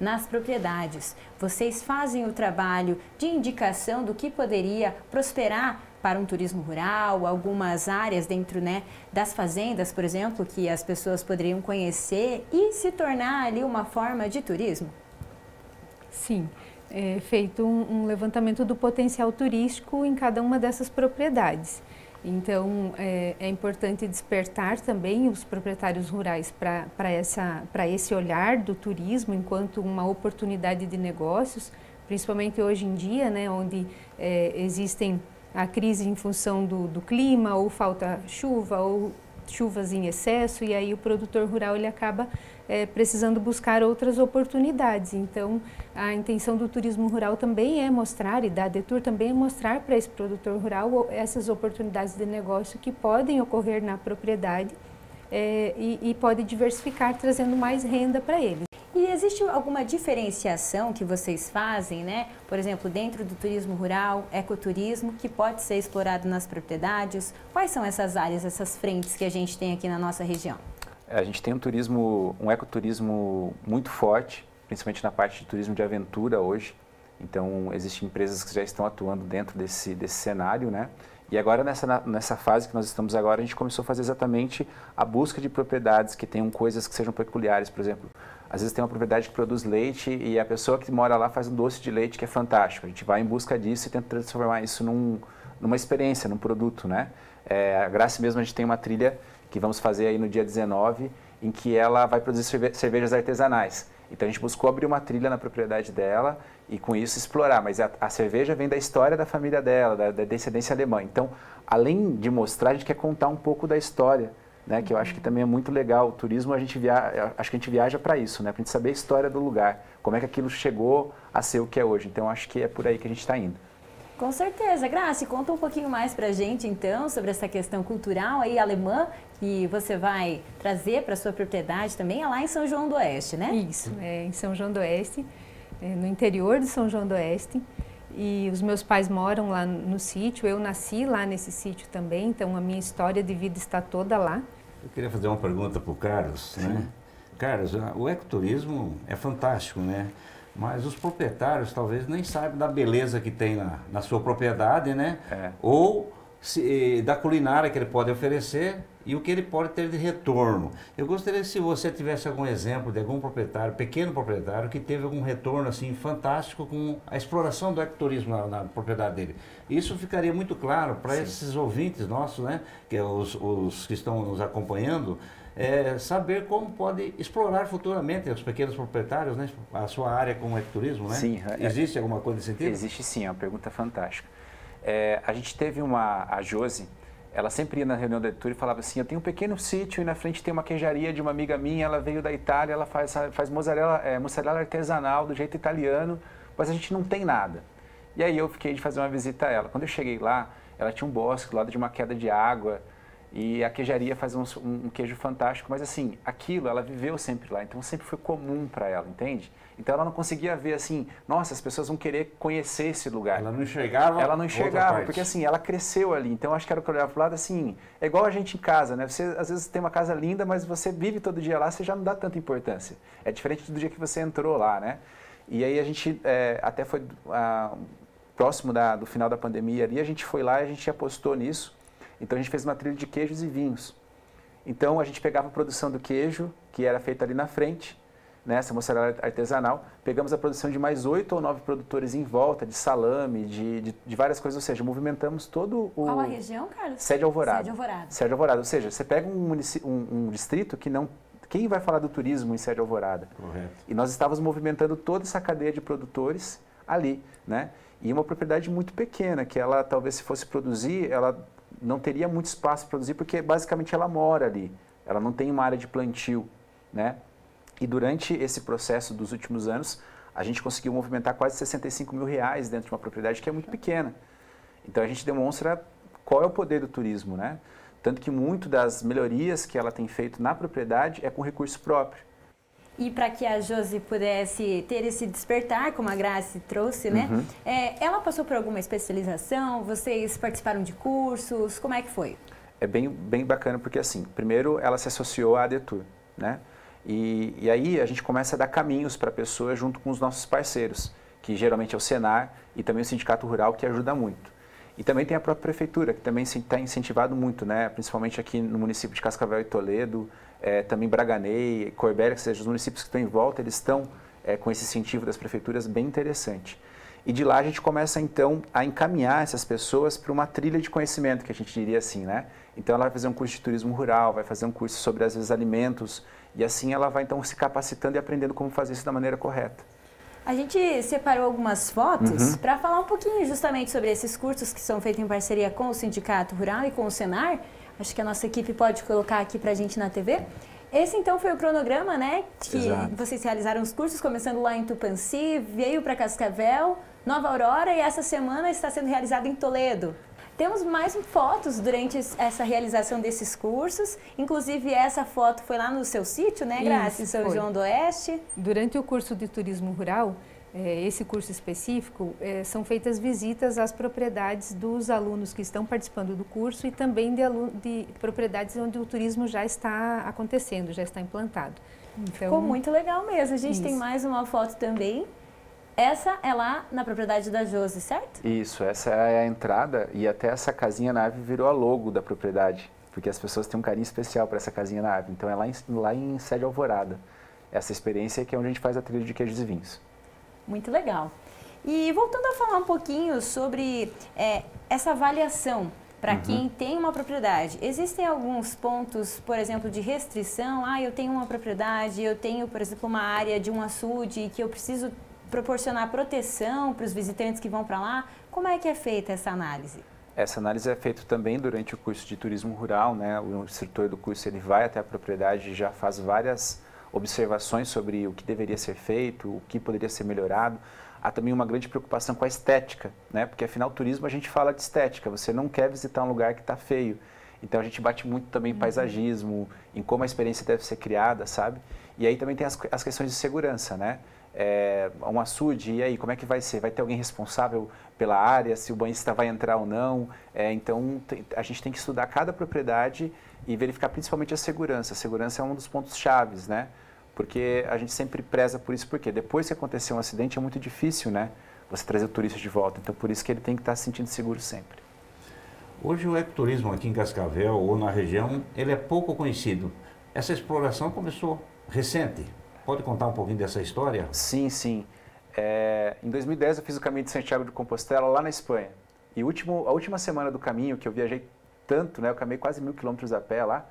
Nas propriedades, vocês fazem o trabalho de indicação do que poderia prosperar para um turismo rural, algumas áreas dentro, né, das fazendas, por exemplo, que as pessoas poderiam conhecer e se tornar ali uma forma de turismo? Sim, é feito um levantamento do potencial turístico em cada uma dessas propriedades. Então, é importante despertar também os proprietários rurais para esse olhar do turismo enquanto uma oportunidade de negócios, principalmente hoje em dia, né, onde existem a crise em função do clima, ou falta chuva, ou chuvas em excesso, e aí o produtor rural ele acaba precisando buscar outras oportunidades. Então, a intenção do turismo rural também é mostrar, e da ADETUR também é mostrar para esse produtor rural essas oportunidades de negócio que podem ocorrer na propriedade e pode diversificar, trazendo mais renda para ele. E existe alguma diferenciação que vocês fazem, né? Por exemplo, dentro do turismo rural, ecoturismo, que pode ser explorado nas propriedades? Quais são essas áreas, essas frentes que a gente tem aqui na nossa região? A gente tem um ecoturismo muito forte, principalmente na parte de turismo de aventura hoje. Então, existem empresas que já estão atuando dentro desse cenário, né? E agora, nessa fase que nós estamos agora, a gente começou a fazer exatamente a busca de propriedades que tenham coisas que sejam peculiares. Por exemplo, às vezes tem uma propriedade que produz leite e a pessoa que mora lá faz um doce de leite que é fantástico. A gente vai em busca disso e tenta transformar isso numa experiência, num produto, né? A Graça mesmo, a gente tem uma trilha que vamos fazer aí no dia 19, em que ela vai produzir cervejas artesanais. Então a gente buscou abrir uma trilha na propriedade dela e com isso explorar, mas a cerveja vem da história da família dela, da descendência alemã. Então, além de mostrar, a gente quer contar um pouco da história, né, que eu acho que também é muito legal. O turismo, acho que a gente viaja para isso, né, para a gente saber a história do lugar, como é que aquilo chegou a ser o que é hoje. Então, acho que é por aí que a gente está indo. Com certeza. Graça, conta um pouquinho mais para a gente, então, sobre essa questão cultural aí alemã, que você vai trazer para a sua propriedade também, é lá em São João do Oeste, né? Isso, em São João do Oeste, no interior de São João do Oeste. E os meus pais moram lá no sítio, eu nasci lá nesse sítio também, então a minha história de vida está toda lá. Eu queria fazer uma pergunta para o Carlos, né? Carlos, o ecoturismo é fantástico, né? Mas os proprietários talvez nem saibam da beleza que tem na sua propriedade, né? Ou da culinária que ele pode oferecer e o que ele pode ter de retorno. Eu gostaria se você tivesse algum exemplo de algum proprietário, pequeno proprietário, que teve algum retorno assim fantástico com a exploração do ecoturismo na propriedade dele. Isso ficaria muito claro para esses ouvintes nossos, né? Que é os que estão nos acompanhando, saber como pode explorar futuramente os pequenos proprietários, né, a sua área com o ecoturismo, né? Sim. Existe alguma coisa nesse sentido? Existe sim, é uma pergunta fantástica. A gente teve a Josi, ela sempre ia na reunião da ADETUR e falava assim, eu tenho um pequeno sítio e na frente tem uma queijaria de uma amiga minha, ela veio da Itália, ela faz mussarela artesanal do jeito italiano, mas a gente não tem nada. E aí eu fiquei de fazer uma visita a ela. Quando eu cheguei lá, ela tinha um bosque do lado de uma queda de água, e a queijaria faz um queijo fantástico, mas assim, aquilo ela viveu sempre lá, então sempre foi comum para ela, entende? Então ela não conseguia ver assim, nossa, as pessoas vão querer conhecer esse lugar. Ela não enxergava? Ela não enxergava, porque assim, ela cresceu ali, então acho que era o que eu olhava pro lado assim, é igual a gente em casa, né? Você às vezes tem uma casa linda, mas você vive todo dia lá, você já não dá tanta importância. É diferente do dia que você entrou lá, né? E aí a gente até foi próximo do final da pandemia ali, a gente foi lá e a gente apostou nisso. Então a gente fez uma trilha de queijos e vinhos. Então a gente pegava a produção do queijo, que era feita ali na frente, né, essa mussarela artesanal, pegamos a produção de mais 8 ou 9 produtores em volta, de salame, de várias coisas, ou seja, movimentamos todo o... Qual a região, Carlos? Sede Alvorada. Sede Alvorada. Sede Alvorada, ou seja, você pega um distrito que não... Quem vai falar do turismo em Sede Alvorada? Correto. E nós estávamos movimentando toda essa cadeia de produtores ali, né? E uma propriedade muito pequena, que ela talvez se fosse produzir, ela não teria muito espaço para produzir, porque basicamente ela mora ali, ela não tem uma área de plantio, né? E durante esse processo dos últimos anos, a gente conseguiu movimentar quase 65 mil reais dentro de uma propriedade que é muito pequena. Então a gente demonstra qual é o poder do turismo, né? Tanto que muito das melhorias que ela tem feito na propriedade é com recurso próprio. E para que a Josi pudesse ter esse despertar, como a Grace trouxe, né? Ela passou por alguma especialização? Vocês participaram de cursos? Como é que foi? É bem bacana porque, assim, primeiro ela se associou à ADETUR, né? E aí a gente começa a dar caminhos para a pessoa junto com os nossos parceiros, que geralmente é o Senar e também o Sindicato Rural, que ajuda muito. E também tem a própria Prefeitura, que também está incentivado muito, né? Principalmente aqui no município de Cascavel e Toledo, também Braganey, Corbélia, que seja, os municípios que estão em volta, eles estão com esse incentivo das prefeituras bem interessante. E de lá a gente começa então a encaminhar essas pessoas para uma trilha de conhecimento, que a gente diria assim, né? Então ela vai fazer um curso de turismo rural, vai fazer um curso sobre, às vezes, alimentos, e assim ela vai então se capacitando e aprendendo como fazer isso da maneira correta. A gente separou algumas fotos para falar um pouquinho justamente sobre esses cursos que são feitos em parceria com o Sindicato Rural e com o Senar. Acho que a nossa equipe pode colocar aqui para a gente na TV. Esse então foi o cronograma, né? Que vocês realizaram os cursos, começando lá em Tupanci, veio para Cascavel, Nova Aurora e essa semana está sendo realizado em Toledo. Temos mais fotos durante essa realização desses cursos, inclusive essa foto foi lá no seu sítio, né, Graça, em São João do Oeste? Durante o curso de turismo rural, esse curso específico, são feitas visitas às propriedades dos alunos que estão participando do curso e também de propriedades onde o turismo já está acontecendo, já está implantado. Então, ficou muito legal mesmo. A gente tem mais uma foto também. Essa é lá na propriedade da Josi, certo? Isso, essa é a entrada e até essa casinha na árvore virou a logo da propriedade, porque as pessoas têm um carinho especial para essa casinha na árvore. Então é lá em Sede Alvorada, essa experiência que é onde a gente faz a trilha de queijos e vinhos. Muito legal. E voltando a falar um pouquinho sobre essa avaliação para quem tem uma propriedade, existem alguns pontos, por exemplo, de restrição? Eu tenho uma propriedade, eu tenho, por exemplo, uma área de um açude que eu preciso proporcionar proteção para os visitantes que vão para lá. Como é que é feita essa análise? Essa análise é feita também durante o curso de turismo rural, né? O instrutor do curso ele vai até a propriedade e já faz várias observações sobre o que deveria ser feito, o que poderia ser melhorado. Há também uma grande preocupação com a estética, né? Porque afinal o turismo a gente fala de estética, você não quer visitar um lugar que está feio. Então a gente bate muito também em paisagismo, em como a experiência deve ser criada, sabe? E aí também tem as questões de segurança, né? Um açude, e aí, como é que vai ser? Vai ter alguém responsável pela área, se o banhista vai entrar ou não? Então, a gente tem que estudar cada propriedade e verificar principalmente a segurança. A segurança é um dos pontos chaves, né? Porque a gente sempre preza por isso, porque depois que acontecer um acidente é muito difícil, né? Você trazer o turista de volta. Então, por isso que ele tem que estar se sentindo seguro sempre. Hoje o ecoturismo aqui em Cascavel ou na região, ele é pouco conhecido. Essa exploração começou recente. Pode contar um pouquinho dessa história? Sim, sim. Em 2010 eu fiz o caminho de Santiago de Compostela lá na Espanha. E a última semana do caminho, que eu viajei tanto, né, eu caminhei quase 1000 quilômetros a pé lá,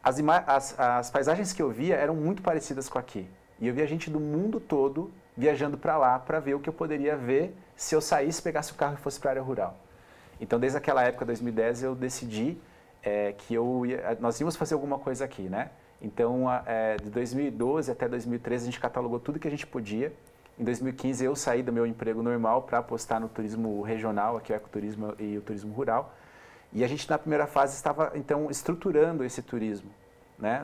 as paisagens que eu via eram muito parecidas com aqui. E eu via gente do mundo todo viajando para lá para ver o que eu poderia ver se eu saísse, pegasse o carro e fosse para a área rural. Então, desde aquela época, 2010, eu decidi que nós íamos fazer alguma coisa aqui, né? Então, de 2012 até 2013, a gente catalogou tudo que a gente podia. Em 2015, eu saí do meu emprego normal para apostar no turismo regional, aqui o ecoturismo e o turismo rural. E a gente, na primeira fase, estava, então, estruturando esse turismo, né?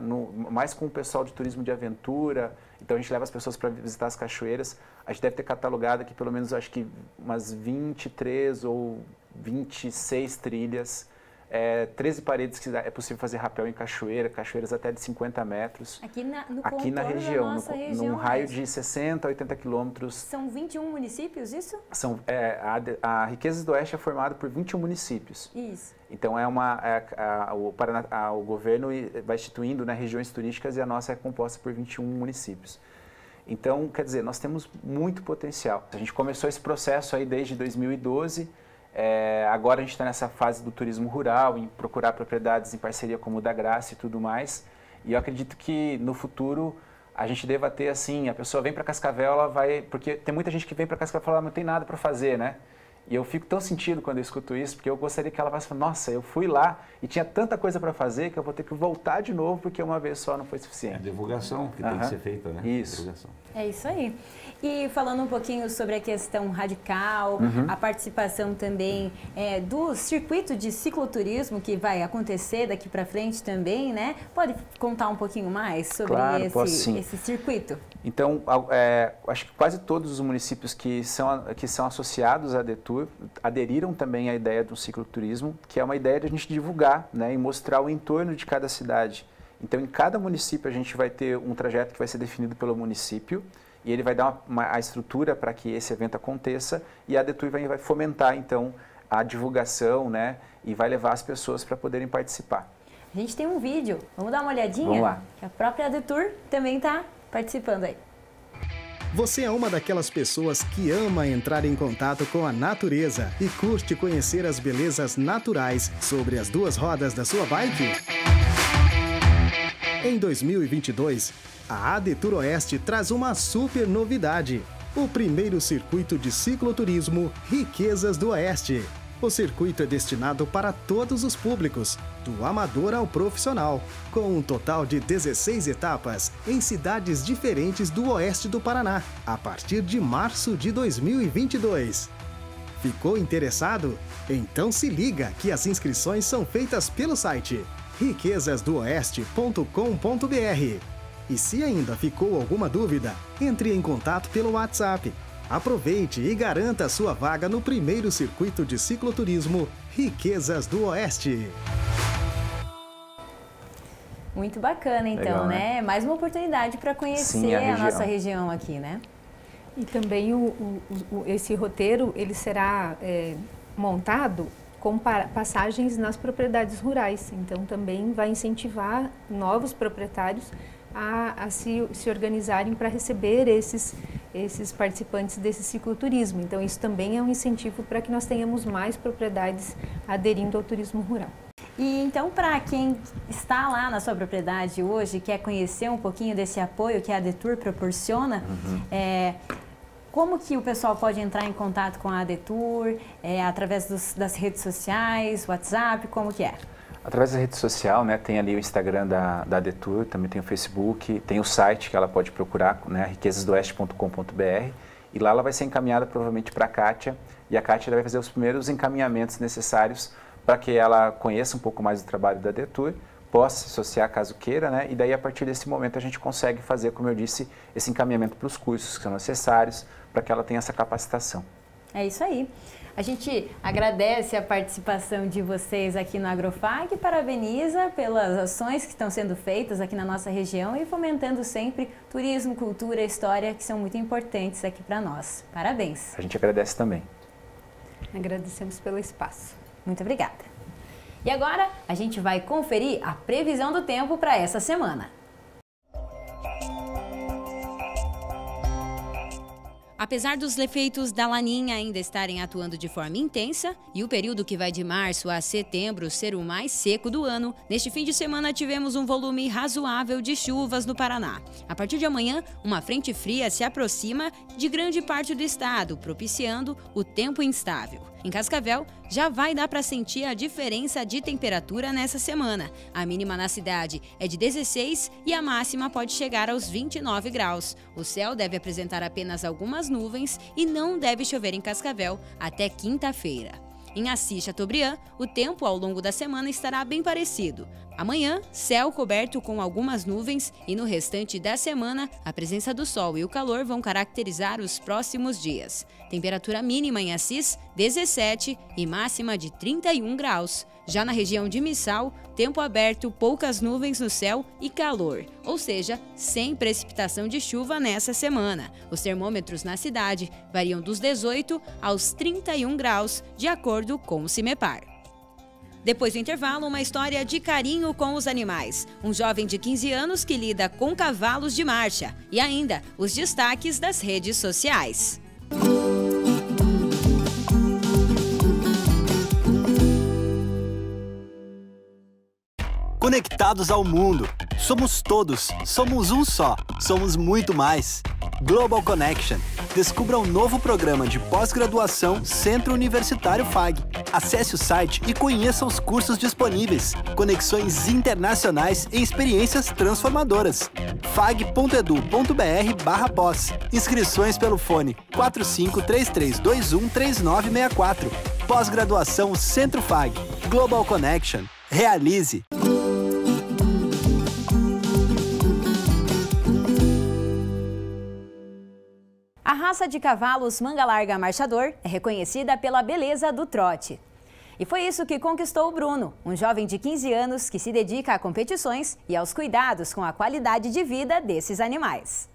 Mais com o pessoal de turismo de aventura. Então, a gente leva as pessoas para visitar as cachoeiras. A gente deve ter catalogado aqui, pelo menos, acho que umas 23 ou 26 trilhas. 13 paredes que é possível fazer rapel em cachoeiras até de 50 metros. Aqui na região, num raio de 60 a 80 quilômetros. São 21 municípios, isso? A Riquezas do Oeste é formada por 21 municípios. Isso. Então, o governo vai instituindo, né, regiões turísticas e a nossa é composta por 21 municípios. Então, quer dizer, nós temos muito potencial. A gente começou esse processo aí desde 2012. Agora a gente está nessa fase do turismo rural, em procurar propriedades em parceria como o da Graça e tudo mais. E eu acredito que no futuro a gente deva ter assim, a pessoa vem para Cascavel, ela vai... Porque tem muita gente que vem para Cascavel e fala, não tem nada para fazer, né? E eu fico tão sentido quando eu escuto isso, porque eu gostaria que ela fosse falar, nossa, eu fui lá e tinha tanta coisa para fazer que eu vou ter que voltar de novo porque uma vez só não foi suficiente. É a divulgação que tem que ser feita, né? Isso. Divulgação. É isso aí. E falando um pouquinho sobre a questão radical, a participação também do circuito de cicloturismo que vai acontecer daqui para frente também, né? Pode contar um pouquinho mais sobre esse circuito? Então, acho que quase todos os municípios que são associados à ADETUR aderiram também à ideia do cicloturismo, que é uma ideia de a gente divulgar, né, e mostrar o entorno de cada cidade. Então, em cada município, a gente vai ter um trajeto que vai ser definido pelo município e ele vai dar a estrutura para que esse evento aconteça e a ADETUR vai fomentar, então, a divulgação, né, e vai levar as pessoas para poderem participar. A gente tem um vídeo, vamos dar uma olhadinha? Vamos lá. Que a própria ADETUR também está participando aí. Você é uma daquelas pessoas que ama entrar em contato com a natureza e curte conhecer as belezas naturais sobre as duas rodas da sua bike? Em 2022, a ADETUR Oeste traz uma super novidade: o primeiro circuito de cicloturismo Riquezas do Oeste. O circuito é destinado para todos os públicos, do amador ao profissional, com um total de 16 etapas em cidades diferentes do oeste do Paraná, a partir de março de 2022. Ficou interessado? Então se liga que as inscrições são feitas pelo site riquezasdooeste.com.br. E se ainda ficou alguma dúvida, entre em contato pelo WhatsApp. Aproveite e garanta a sua vaga no primeiro circuito de cicloturismo Riquezas do Oeste. Muito bacana, então, Legal, né? Mais uma oportunidade para conhecer a nossa região aqui, né? E também esse roteiro ele será montado com passagens nas propriedades rurais. Então, também vai incentivar novos proprietários a se organizarem para receber esses participantes desse cicloturismo. Então, isso também é um incentivo para que nós tenhamos mais propriedades aderindo ao turismo rural. E então, para quem está lá na sua propriedade hoje, quer conhecer um pouquinho desse apoio que a ADETUR proporciona, como que o pessoal pode entrar em contato com a ADETUR? Através das redes sociais, WhatsApp, como que é? Através da rede social, né, tem ali o Instagram da ADETUR, também tem o Facebook, tem o site que ela pode procurar, né, riquezasdooeste.com.br, e lá ela vai ser encaminhada provavelmente para a Kátia, e a Kátia vai fazer os primeiros encaminhamentos necessários para que ela conheça um pouco mais do trabalho da ADETUR, possa se associar caso queira, né, e daí a partir desse momento a gente consegue fazer, como eu disse, esse encaminhamento para os cursos que são necessários para que ela tenha essa capacitação. É isso aí. A gente agradece a participação de vocês aqui no Agrofag e parabeniza pelas ações que estão sendo feitas aqui na nossa região e fomentando sempre turismo, cultura, história, que são muito importantes aqui para nós. Parabéns. A gente agradece também. Agradecemos pelo espaço. Muito obrigada. E agora a gente vai conferir a previsão do tempo para essa semana. Apesar dos efeitos da laninha ainda estarem atuando de forma intensa e o período que vai de março a setembro ser o mais seco do ano, neste fim de semana tivemos um volume razoável de chuvas no Paraná. A partir de amanhã, uma frente fria se aproxima de grande parte do estado, propiciando o tempo instável. Em Cascavel, já vai dar para sentir a diferença de temperatura nessa semana. A mínima na cidade é de 16 e a máxima pode chegar aos 29 graus. O céu deve apresentar apenas algumas nuvens e não deve chover em Cascavel até quinta-feira. Em Assis Chateaubriand, o tempo ao longo da semana estará bem parecido. Amanhã, céu coberto com algumas nuvens e no restante da semana, a presença do sol e o calor vão caracterizar os próximos dias. Temperatura mínima em Assis, 17 e máxima de 31 graus. Já na região de Missal, tempo aberto, poucas nuvens no céu e calor, ou seja, sem precipitação de chuva nessa semana. Os termômetros na cidade variam dos 18 aos 31 graus, de acordo com o CIMEPAR. Depois do intervalo, uma história de carinho com os animais. Um jovem de 15 anos que lida com cavalos de marcha. E ainda, os destaques das redes sociais. conectados ao mundo. Somos todos, somos um só, somos muito mais. Global Connection. Descubra um novo programa de pós-graduação Centro Universitário FAG. Acesse o site e conheça os cursos disponíveis, conexões internacionais e experiências transformadoras. fag.edu.br/pós. Inscrições pelo fone 4533213964. Pós-graduação Centro FAG. Global Connection. Realize. A raça de cavalos manga larga marchador é reconhecida pela beleza do trote. E foi isso que conquistou o Bruno, um jovem de 15 anos que se dedica a competições e aos cuidados com a qualidade de vida desses animais.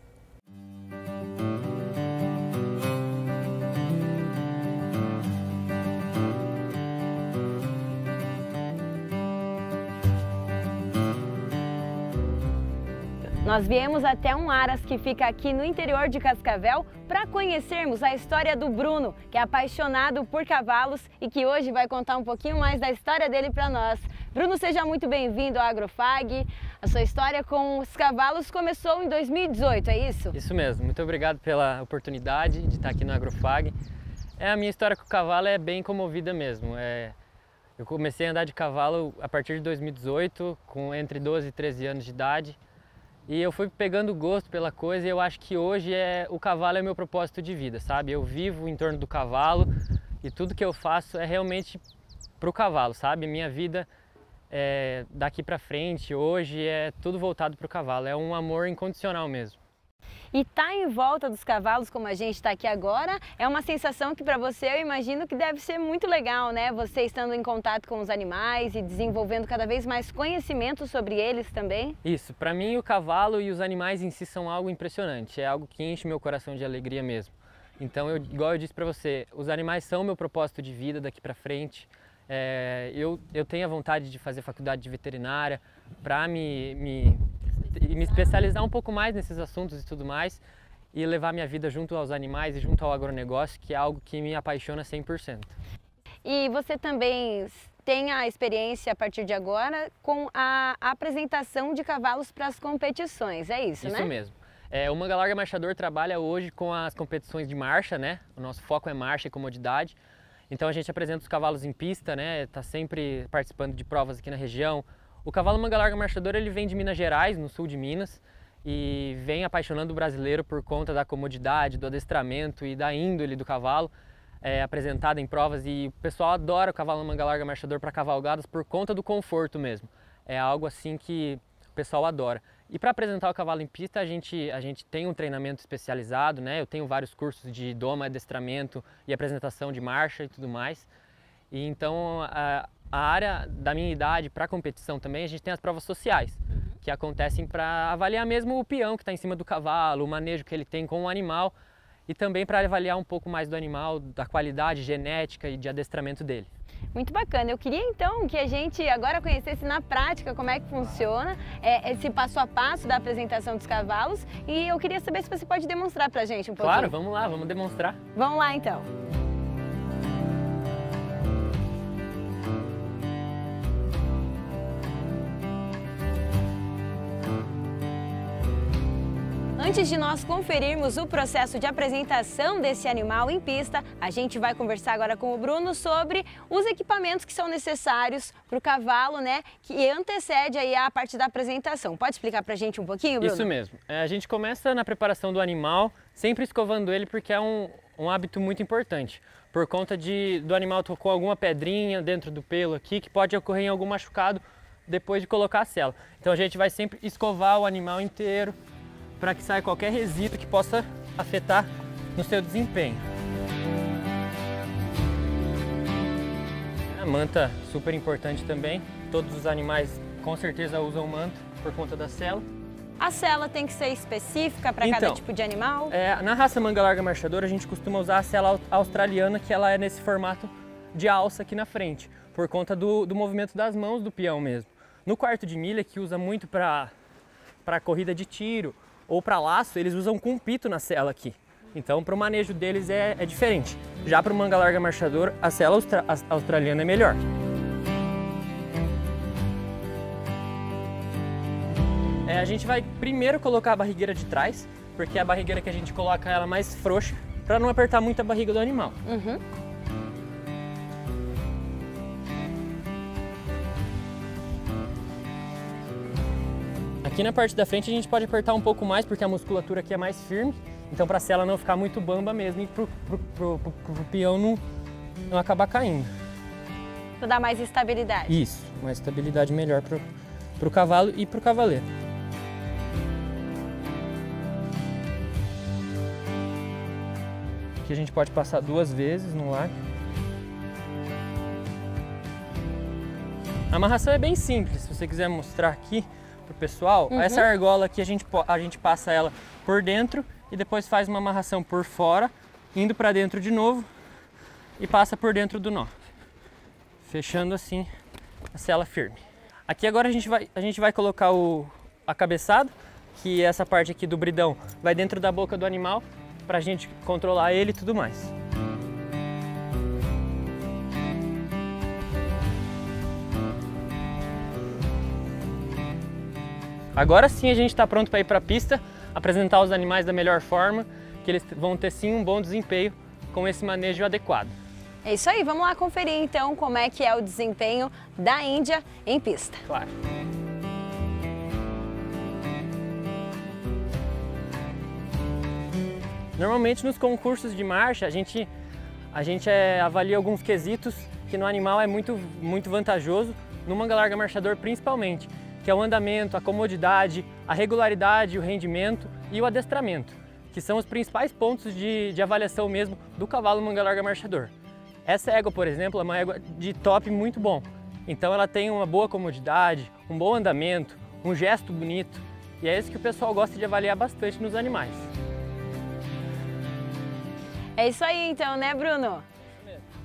Nós viemos até um Aras que fica aqui no interior de Cascavel para conhecermos a história do Bruno, que é apaixonado por cavalos e que hoje vai contar um pouquinho mais da história dele para nós. Bruno, seja muito bem-vindo ao Agrofag. A sua história com os cavalos começou em 2018, é isso? Isso mesmo. Muito obrigado pela oportunidade de estar aqui no Agrofag. A minha história com o cavalo é bem comovida mesmo. Eu comecei a andar de cavalo a partir de 2018, com entre 12 e 13 anos de idade. E eu fui pegando gosto pela coisa e eu acho que hoje o cavalo é o meu propósito de vida, sabe? Eu vivo em torno do cavalo e tudo que eu faço é realmente pro cavalo, sabe? Minha vida daqui pra frente, hoje, é tudo voltado pro cavalo, é um amor incondicional mesmo. E tá em volta dos cavalos, como a gente está aqui agora, é uma sensação que para você eu imagino que deve ser muito legal, né? Você estando em contato com os animais e desenvolvendo cada vez mais conhecimento sobre eles também. Isso, para mim o cavalo e os animais em si são algo impressionante, é algo que enche meu coração de alegria mesmo. Então, igual eu disse para você, os animais são meu propósito de vida daqui para frente. Eu tenho a vontade de fazer faculdade de veterinária para me especializar um pouco mais nesses assuntos e tudo mais e levar minha vida junto aos animais e junto ao agronegócio, que é algo que me apaixona 100%. E você também tem a experiência a partir de agora com a apresentação de cavalos para as competições, é isso, né? Isso mesmo. O Manga Larga Marchador trabalha hoje com as competições de marcha, né? O nosso foco é marcha e comodidade. Então a gente apresenta os cavalos em pista, né? Tá sempre participando de provas aqui na região. O cavalo Manga Larga Marchador, ele vem de Minas Gerais, no sul de Minas, e vem apaixonando o brasileiro por conta da comodidade, do adestramento e da índole do cavalo, apresentado em provas, e o pessoal adora o cavalo Manga Larga Marchador para cavalgadas por conta do conforto mesmo. É algo assim que o pessoal adora. E para apresentar o cavalo em pista, a gente tem um treinamento especializado, né? Eu tenho vários cursos de doma, adestramento e apresentação de marcha e tudo mais. E então a área da minha idade para competição também, a gente tem as provas sociais, que acontecem para avaliar mesmo o peão que está em cima do cavalo, o manejo que ele tem com o animal e também para avaliar um pouco mais do animal, da qualidade genética e de adestramento dele. Muito bacana. Eu queria então que a gente agora conhecesse na prática como é que funciona esse passo a passo da apresentação dos cavalos e eu queria saber se você pode demonstrar para a gente um pouquinho. Claro, vamos lá, vamos demonstrar. Vamos lá então. Antes de nós conferirmos o processo de apresentação desse animal em pista, a gente vai conversar agora com o Bruno sobre os equipamentos que são necessários para o cavalo, né, que antecede aí a parte da apresentação. Pode explicar para a gente um pouquinho, Bruno? Isso mesmo. A gente começa na preparação do animal, sempre escovando ele porque é um hábito muito importante. Por conta do animal com alguma pedrinha dentro do pelo aqui, que pode ocorrer em algum machucado depois de colocar a sela. Então a gente vai sempre escovar o animal inteiro, para que saia qualquer resíduo que possa afetar no seu desempenho. A manta, super importante também. Todos os animais com certeza usam manta por conta da sela. A sela tem que ser específica para cada tipo de animal? Na raça Manga Larga Marchador, a gente costuma usar a sela australiana, que ela é nesse formato de alça aqui na frente, por conta do movimento das mãos do peão mesmo. No quarto de milha, que usa muito para corrida de tiro, ou para laço, eles usam com pito na sela aqui. Então, para o manejo deles é diferente. Já para o Manga Larga Marchador, a sela australiana é melhor. A gente vai primeiro colocar a barrigueira de trás, porque é a barrigueira que a gente coloca ela mais frouxa, para não apertar muito a barriga do animal. Aqui na parte da frente a gente pode apertar um pouco mais, porque a musculatura aqui é mais firme, então para a sela não ficar muito bamba mesmo e pro peão não acabar caindo. Para dar mais estabilidade. Isso, uma estabilidade melhor pro cavalo e pro cavaleiro. Aqui a gente pode passar 2 vezes no ar. A amarração é bem simples, se você quiser mostrar aqui pro pessoal, essa argola aqui a gente passa ela por dentro e depois faz uma amarração por fora, indo para dentro de novo e passa por dentro do nó, fechando assim a sela firme. Aqui agora a gente vai colocar a cabeçada, que essa parte aqui do bridão vai dentro da boca do animal para a gente controlar ele e tudo mais. Agora sim a gente está pronto para ir para a pista, apresentar os animais da melhor forma, que eles vão ter sim um bom desempenho com esse manejo adequado. É isso aí, vamos lá conferir então como é que é o desempenho da Índia em pista. Claro. Normalmente nos concursos de marcha a gente avalia alguns quesitos que no animal é muito vantajoso, no manga larga marchador principalmente, que é o andamento, a comodidade, a regularidade, o rendimento e o adestramento, que são os principais pontos de avaliação mesmo do cavalo manga larga marchador. Essa égua, por exemplo, é uma égua de top muito bom, então ela tem uma boa comodidade, um bom andamento, um gesto bonito, e é isso que o pessoal gosta de avaliar bastante nos animais. É isso aí então, né, Bruno?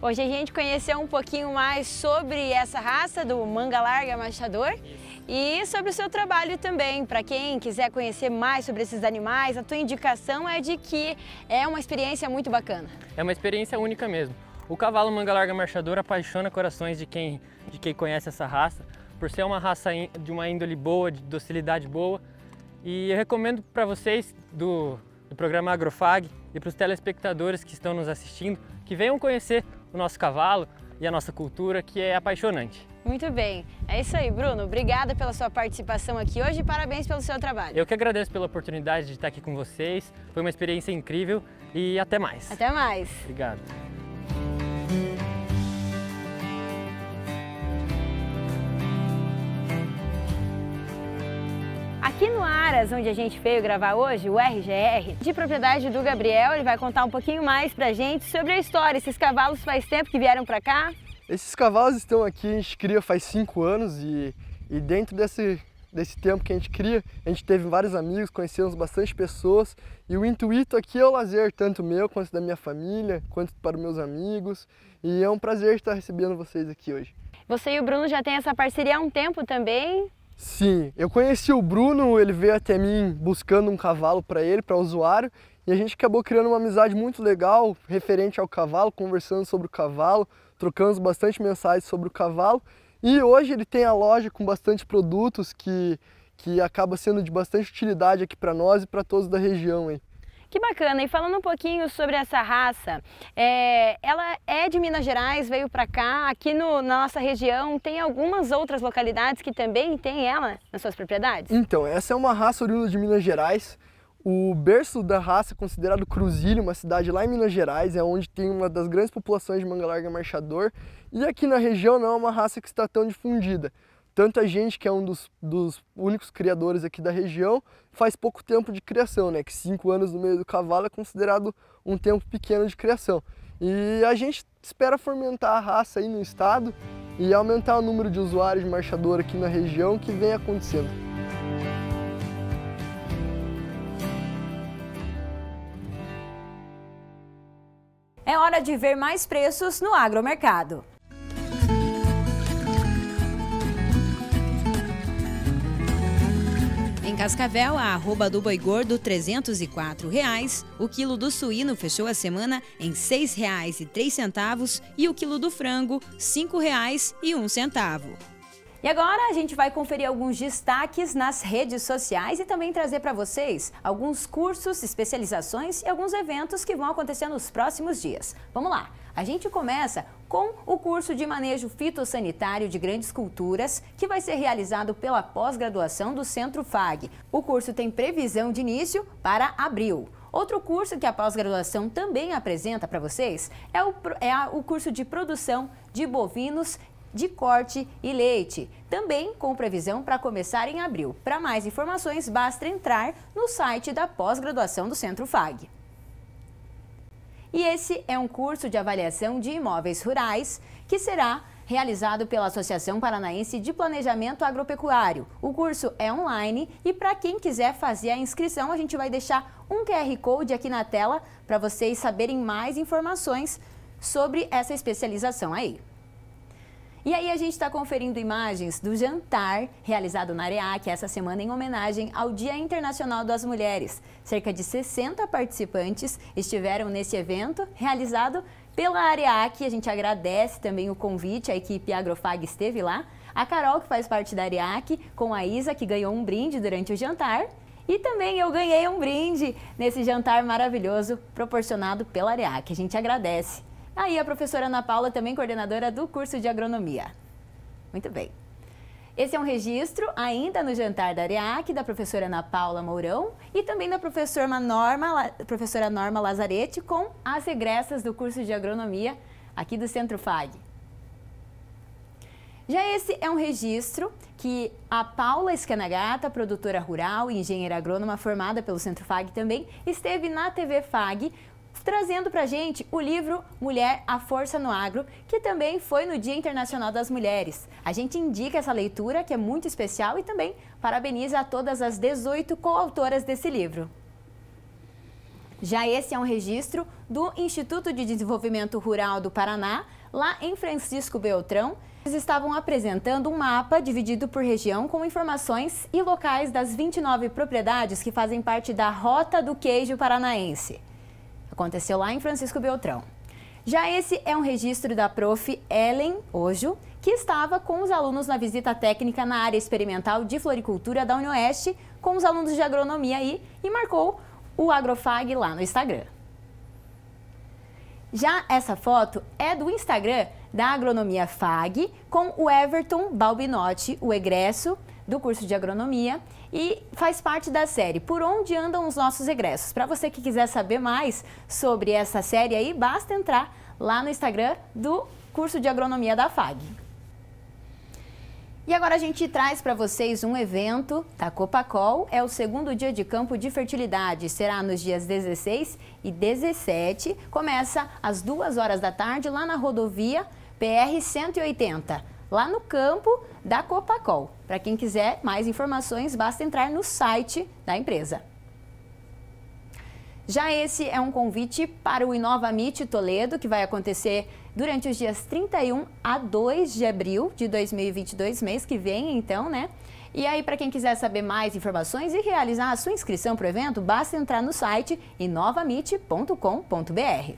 Hoje a gente conheceu um pouquinho mais sobre essa raça do manga larga marchador e sobre o seu trabalho também. Para quem quiser conhecer mais sobre esses animais, a tua indicação é de que é uma experiência muito bacana. É uma experiência única mesmo. O cavalo manga larga marchador apaixona corações de quem conhece essa raça, por ser uma raça de uma índole boa, de docilidade boa. E eu recomendo para vocês do programa Agrofag e para os telespectadores que estão nos assistindo, que venham conhecer o nosso cavalo e a nossa cultura, que é apaixonante. Muito bem. É isso aí, Bruno. Obrigada pela sua participação aqui hoje e parabéns pelo seu trabalho. Eu que agradeço pela oportunidade de estar aqui com vocês. Foi uma experiência incrível e até mais. Até mais. Obrigado. Aqui no Aras, onde a gente veio gravar hoje, o RGR, de propriedade do Gabriel, ele vai contar um pouquinho mais pra gente sobre a história. Esses cavalos faz tempo que vieram pra cá? Esses cavalos estão aqui, a gente cria faz 5 anos e dentro desse tempo que a gente cria, a gente teve vários amigos, conhecemos bastante pessoas e o intuito aqui é o lazer, tanto meu quanto da minha família, quanto para os meus amigos, e é um prazer estar recebendo vocês aqui hoje. Você e o Bruno já têm essa parceria há um tempo também? Sim, eu conheci o Bruno, ele veio até mim buscando um cavalo para ele, para o usuário, e a gente acabou criando uma amizade muito legal referente ao cavalo, conversando sobre o cavalo, trocamos bastante mensagens sobre o cavalo, e hoje ele tem a loja com bastante produtos que acaba sendo de bastante utilidade aqui para nós e para todos da região aí. Que bacana! E falando um pouquinho sobre essa raça, ela é de Minas Gerais, veio para cá, aqui na nossa região tem algumas outras localidades que também tem ela nas suas propriedades? Então, essa é uma raça oriunda de Minas Gerais. O berço da raça é considerado Cruzilho, uma cidade lá em Minas Gerais, é onde tem uma das grandes populações de manga larga marchador. E aqui na região não é uma raça que está tão difundida. Tanta gente que é um dos únicos criadores aqui da região faz pouco tempo de criação, né? Que 5 anos no meio do cavalo é considerado um tempo pequeno de criação. E a gente espera fomentar a raça aí no estado e aumentar o número de usuários de marchador aqui na região que vem acontecendo. É hora de ver mais preços no agromercado. Em Cascavel, a arroba do boi gordo R$ 304,00, o quilo do suíno fechou a semana em R$ 6,03 e o quilo do frango R$ 5,01. E agora a gente vai conferir alguns destaques nas redes sociais e também trazer para vocês alguns cursos, especializações e alguns eventos que vão acontecer nos próximos dias. Vamos lá! A gente começa com o curso de manejo fitossanitário de grandes culturas, que vai ser realizado pela pós-graduação do Centro FAG. O curso tem previsão de início para abril. Outro curso que a pós-graduação também apresenta para vocês é o curso de produção de bovinos de corte e leite, também com previsão para começar em abril. Para mais informações, basta entrar no site da pós-graduação do Centro FAG. E esse é um curso de avaliação de imóveis rurais que será realizado pela Associação Paranaense de Planejamento Agropecuário. O curso é online e para quem quiser fazer a inscrição, a gente vai deixar um QR Code aqui na tela para vocês saberem mais informações sobre essa especialização aí. E aí a gente está conferindo imagens do jantar realizado na Areac essa semana em homenagem ao Dia Internacional das Mulheres. Cerca de 60 participantes estiveram nesse evento realizado pela Areac. A gente agradece também o convite, a equipe Agrofag esteve lá. A Carol, que faz parte da Areac, com a Isa, que ganhou um brinde durante o jantar. E também eu ganhei um brinde nesse jantar maravilhoso proporcionado pela Areac. A gente agradece. Aí a professora Ana Paula, também coordenadora do curso de agronomia. Muito bem. Esse é um registro ainda no jantar da Areac, da professora Ana Paula Mourão e também da professora Norma Lazarete com as egressas do curso de agronomia aqui do Centro FAG. Já esse é um registro que a Paula Scanagata, produtora rural e engenheira agrônoma formada pelo Centro FAG também, esteve na TV FAG, trazendo para a gente o livro Mulher, a Força no Agro, que também foi no Dia Internacional das Mulheres. A gente indica essa leitura, que é muito especial, e também parabeniza a todas as 18 coautoras desse livro. Já esse é um registro do Instituto de Desenvolvimento Rural do Paraná, lá em Francisco Beltrão. Eles estavam apresentando um mapa dividido por região com informações e locais das 29 propriedades que fazem parte da Rota do Queijo Paranaense. Aconteceu lá em Francisco Beltrão. Já esse é um registro da prof. Ellen Ojo, que estava com os alunos na visita técnica na área experimental de floricultura da UniOeste, com os alunos de agronomia aí, e marcou o Agrofag lá no Instagram. Já essa foto é do Instagram da Agronomia FAG, com o Everton Balbinotti, o egresso do curso de agronomia, e faz parte da série Por Onde Andam os Nossos Egressos. Para você que quiser saber mais sobre essa série aí, basta entrar lá no Instagram do curso de agronomia da FAG. E agora a gente traz para vocês um evento da Copacol, é o segundo dia de campo de fertilidade, será nos dias 16 e 17, começa às 2 horas da tarde lá na rodovia PR-180, lá no campo da Copacol. Para quem quiser mais informações, basta entrar no site da empresa. Já esse é um convite para o Inova Meet Toledo, que vai acontecer durante os dias 31 a 2 de abril de 2022, mês que vem, então, né? E aí, para quem quiser saber mais informações e realizar a sua inscrição para o evento, basta entrar no site inovamit.com.br.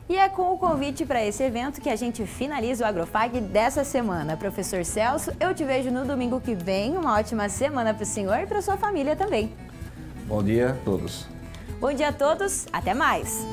E é com o convite para esse evento que a gente finaliza o Agrofag dessa semana. Professor Celso, eu te vejo no domingo que vem. Uma ótima semana para o senhor e para sua família também. Bom dia a todos. Bom dia a todos, até mais!